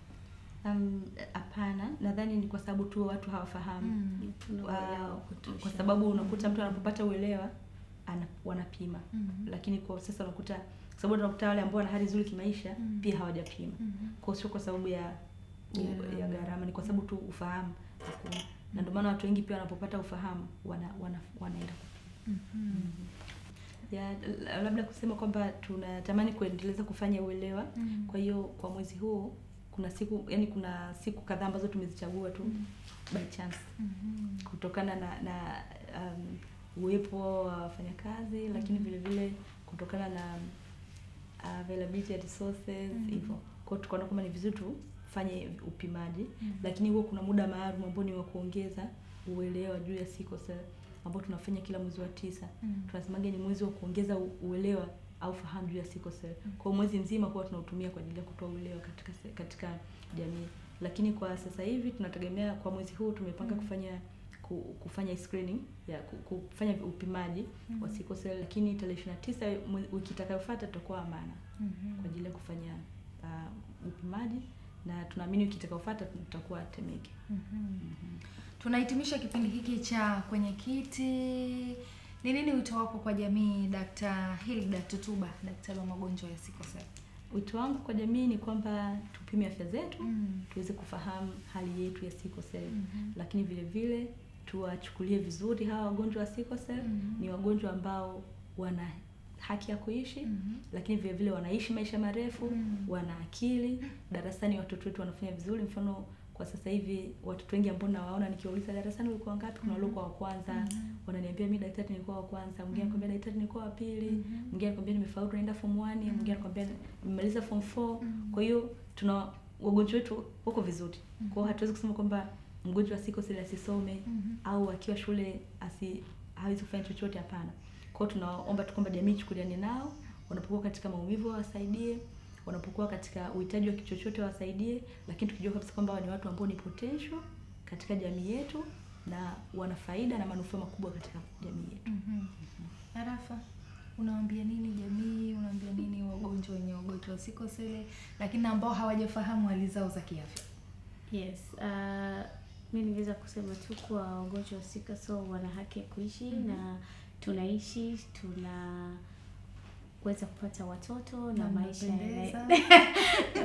Hapana, nadhani ni kwa sababu tu watu hawafahamu. Kwa sababu unakuta mtu anapopata uelewa wanapima. Lakini kwa sasa unakuta sababu unakuta wale ambao wana hali nzuri kimaisha pia hawajapima. Kwa sio kwa sababu ya gharama, ni kwa sababu tu ufahamu. Na ndio maana watu wengi pia wanapopata ufahamu wanaenda kupima. Ya labda kusema kwamba tunatamani kuendeleza kufanya uelewa. Kwa hiyo kwa mwezi huu kuna siku kadhaa ambazo tumezichagua tu by chance. Kutokana na uwepo wa wafanyakazi, lakini vile vile kutokana na availability ya resources hivyo. Kwa hiyo tukaona kwamba ni vizuri tufanye upimaji, lakini huo kuna muda maalum ambao ni wa kuongeza uelewa juu ya sickle cell ambao tunafanya kila mwezi wa 9. Tunasemaga ni mwezi wa kuongeza uelewa au fahamu juu ya sickle cell. Kwa mwezi mzima kwa tunautumia kwa ajili ya kutoa uelewa katika jamii. Lakini kwa sasa hivi tunategemea kwa mwezi huu tumepanga kufanya screening ya kufanya upimaji wa sickle cell, lakini tarehe 29 wiki itakayofuata tutakuwa Amana kwa ajili ya kufanya upimaji, na tunaamini wiki itakayofuata tutakuwa Temeke. Tunahitimisha kipindi hiki cha kwenye kiti. Ni nini wito wako kwa jamii, Dr. Hilda Tutuba, daktari wa magonjwa ya sickle cell? Wito wangu kwa jamii ni kwamba tupime afya zetu, tuweze kufahamu hali yetu ya sickle cell. Lakini vile vile tuwachukulie vizuri hawa wagonjwa wa sickle cell. Ni wagonjwa ambao wana haki ya kuishi, lakini vile vile wanaishi maisha marefu, wana akili. Darasani watoto wetu wanafanya vizuri. Mfano kwa sasa hivi watoto wengi ambao nawaona nikiwauliza darasani ulikuwa ngapi, kuna walikuwa wa kwanza, wananiambia mimi daktari nilikuwa wa kwanza, mwingine anakuambia daktari nilikuwa wa pili, mwingine anakuambia nimefaulu naenda form 1, mwingine anakuambia nimemaliza form 4. Kwa hiyo tuna wagonjwa wetu wako vizuri. Kwa hiyo hatuwezi kusema kwamba mgonjwa wa sickle cell asisome au akiwa shule hawezi kufanya chochote, hapana. Kwa hiyo tunaomba tu kwamba jamii chukuliane nao, wanapokuwa katika maumivu wasaidie, wanapokuwa katika uhitaji wa kichochote wasaidie, lakini tukijua kabisa kwamba ni watu ambao ni potential katika jamii yetu na wana faida na manufaa makubwa katika jamii yetu. Arafa, unawaambia nini jamii? Unawaambia nini wagonjwa wenye ugonjwa wa sickle cell lakini ambao hawajafahamu hali zao za kiafya? Yes, mimi ningeweza kusema tu kwa wagonjwa wa sickle cell wana haki ya kuishi na tunaishi, tunaweza kupata watoto na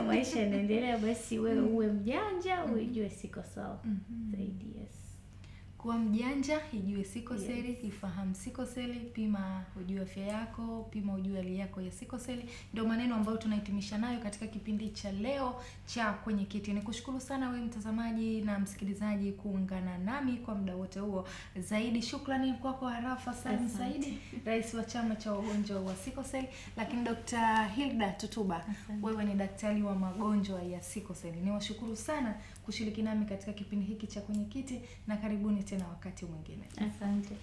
maisha yanaendelea. Basi wewe uwe mjanja, ujue sickle cell zaidi. Yes. Kuwa mjanja, ijue sickle cell, ifahamu sickle cell, pima ujue afya yako, pima ujue hali yako ya sickle cell. Ndio maneno ambayo tunahitimisha nayo katika kipindi cha leo cha kwenye kiti. Nikushukuru sana wewe mtazamaji na msikilizaji kuungana nami kwa muda wote huo. Zaidi shukrani kwako Arafa Salim Saidi, rais wa chama cha wagonjwa wa sickle cell, lakini Dr. Hilda Tutuba, wewe ni daktari wa magonjwa ya sickle cell. Niwashukuru sana kushiriki nami katika kipindi hiki cha kwenye kiti, na karibuni tena wakati mwingine. Asante.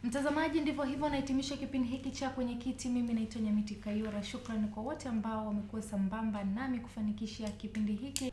Mtazamaji, ndivyo hivyo nahitimisha kipindi hiki cha kwenye kiti. Mimi naitwa Nyamiti Kayora. Shukrani kwa wote ambao wamekuwa sambamba nami kufanikisha kipindi hiki.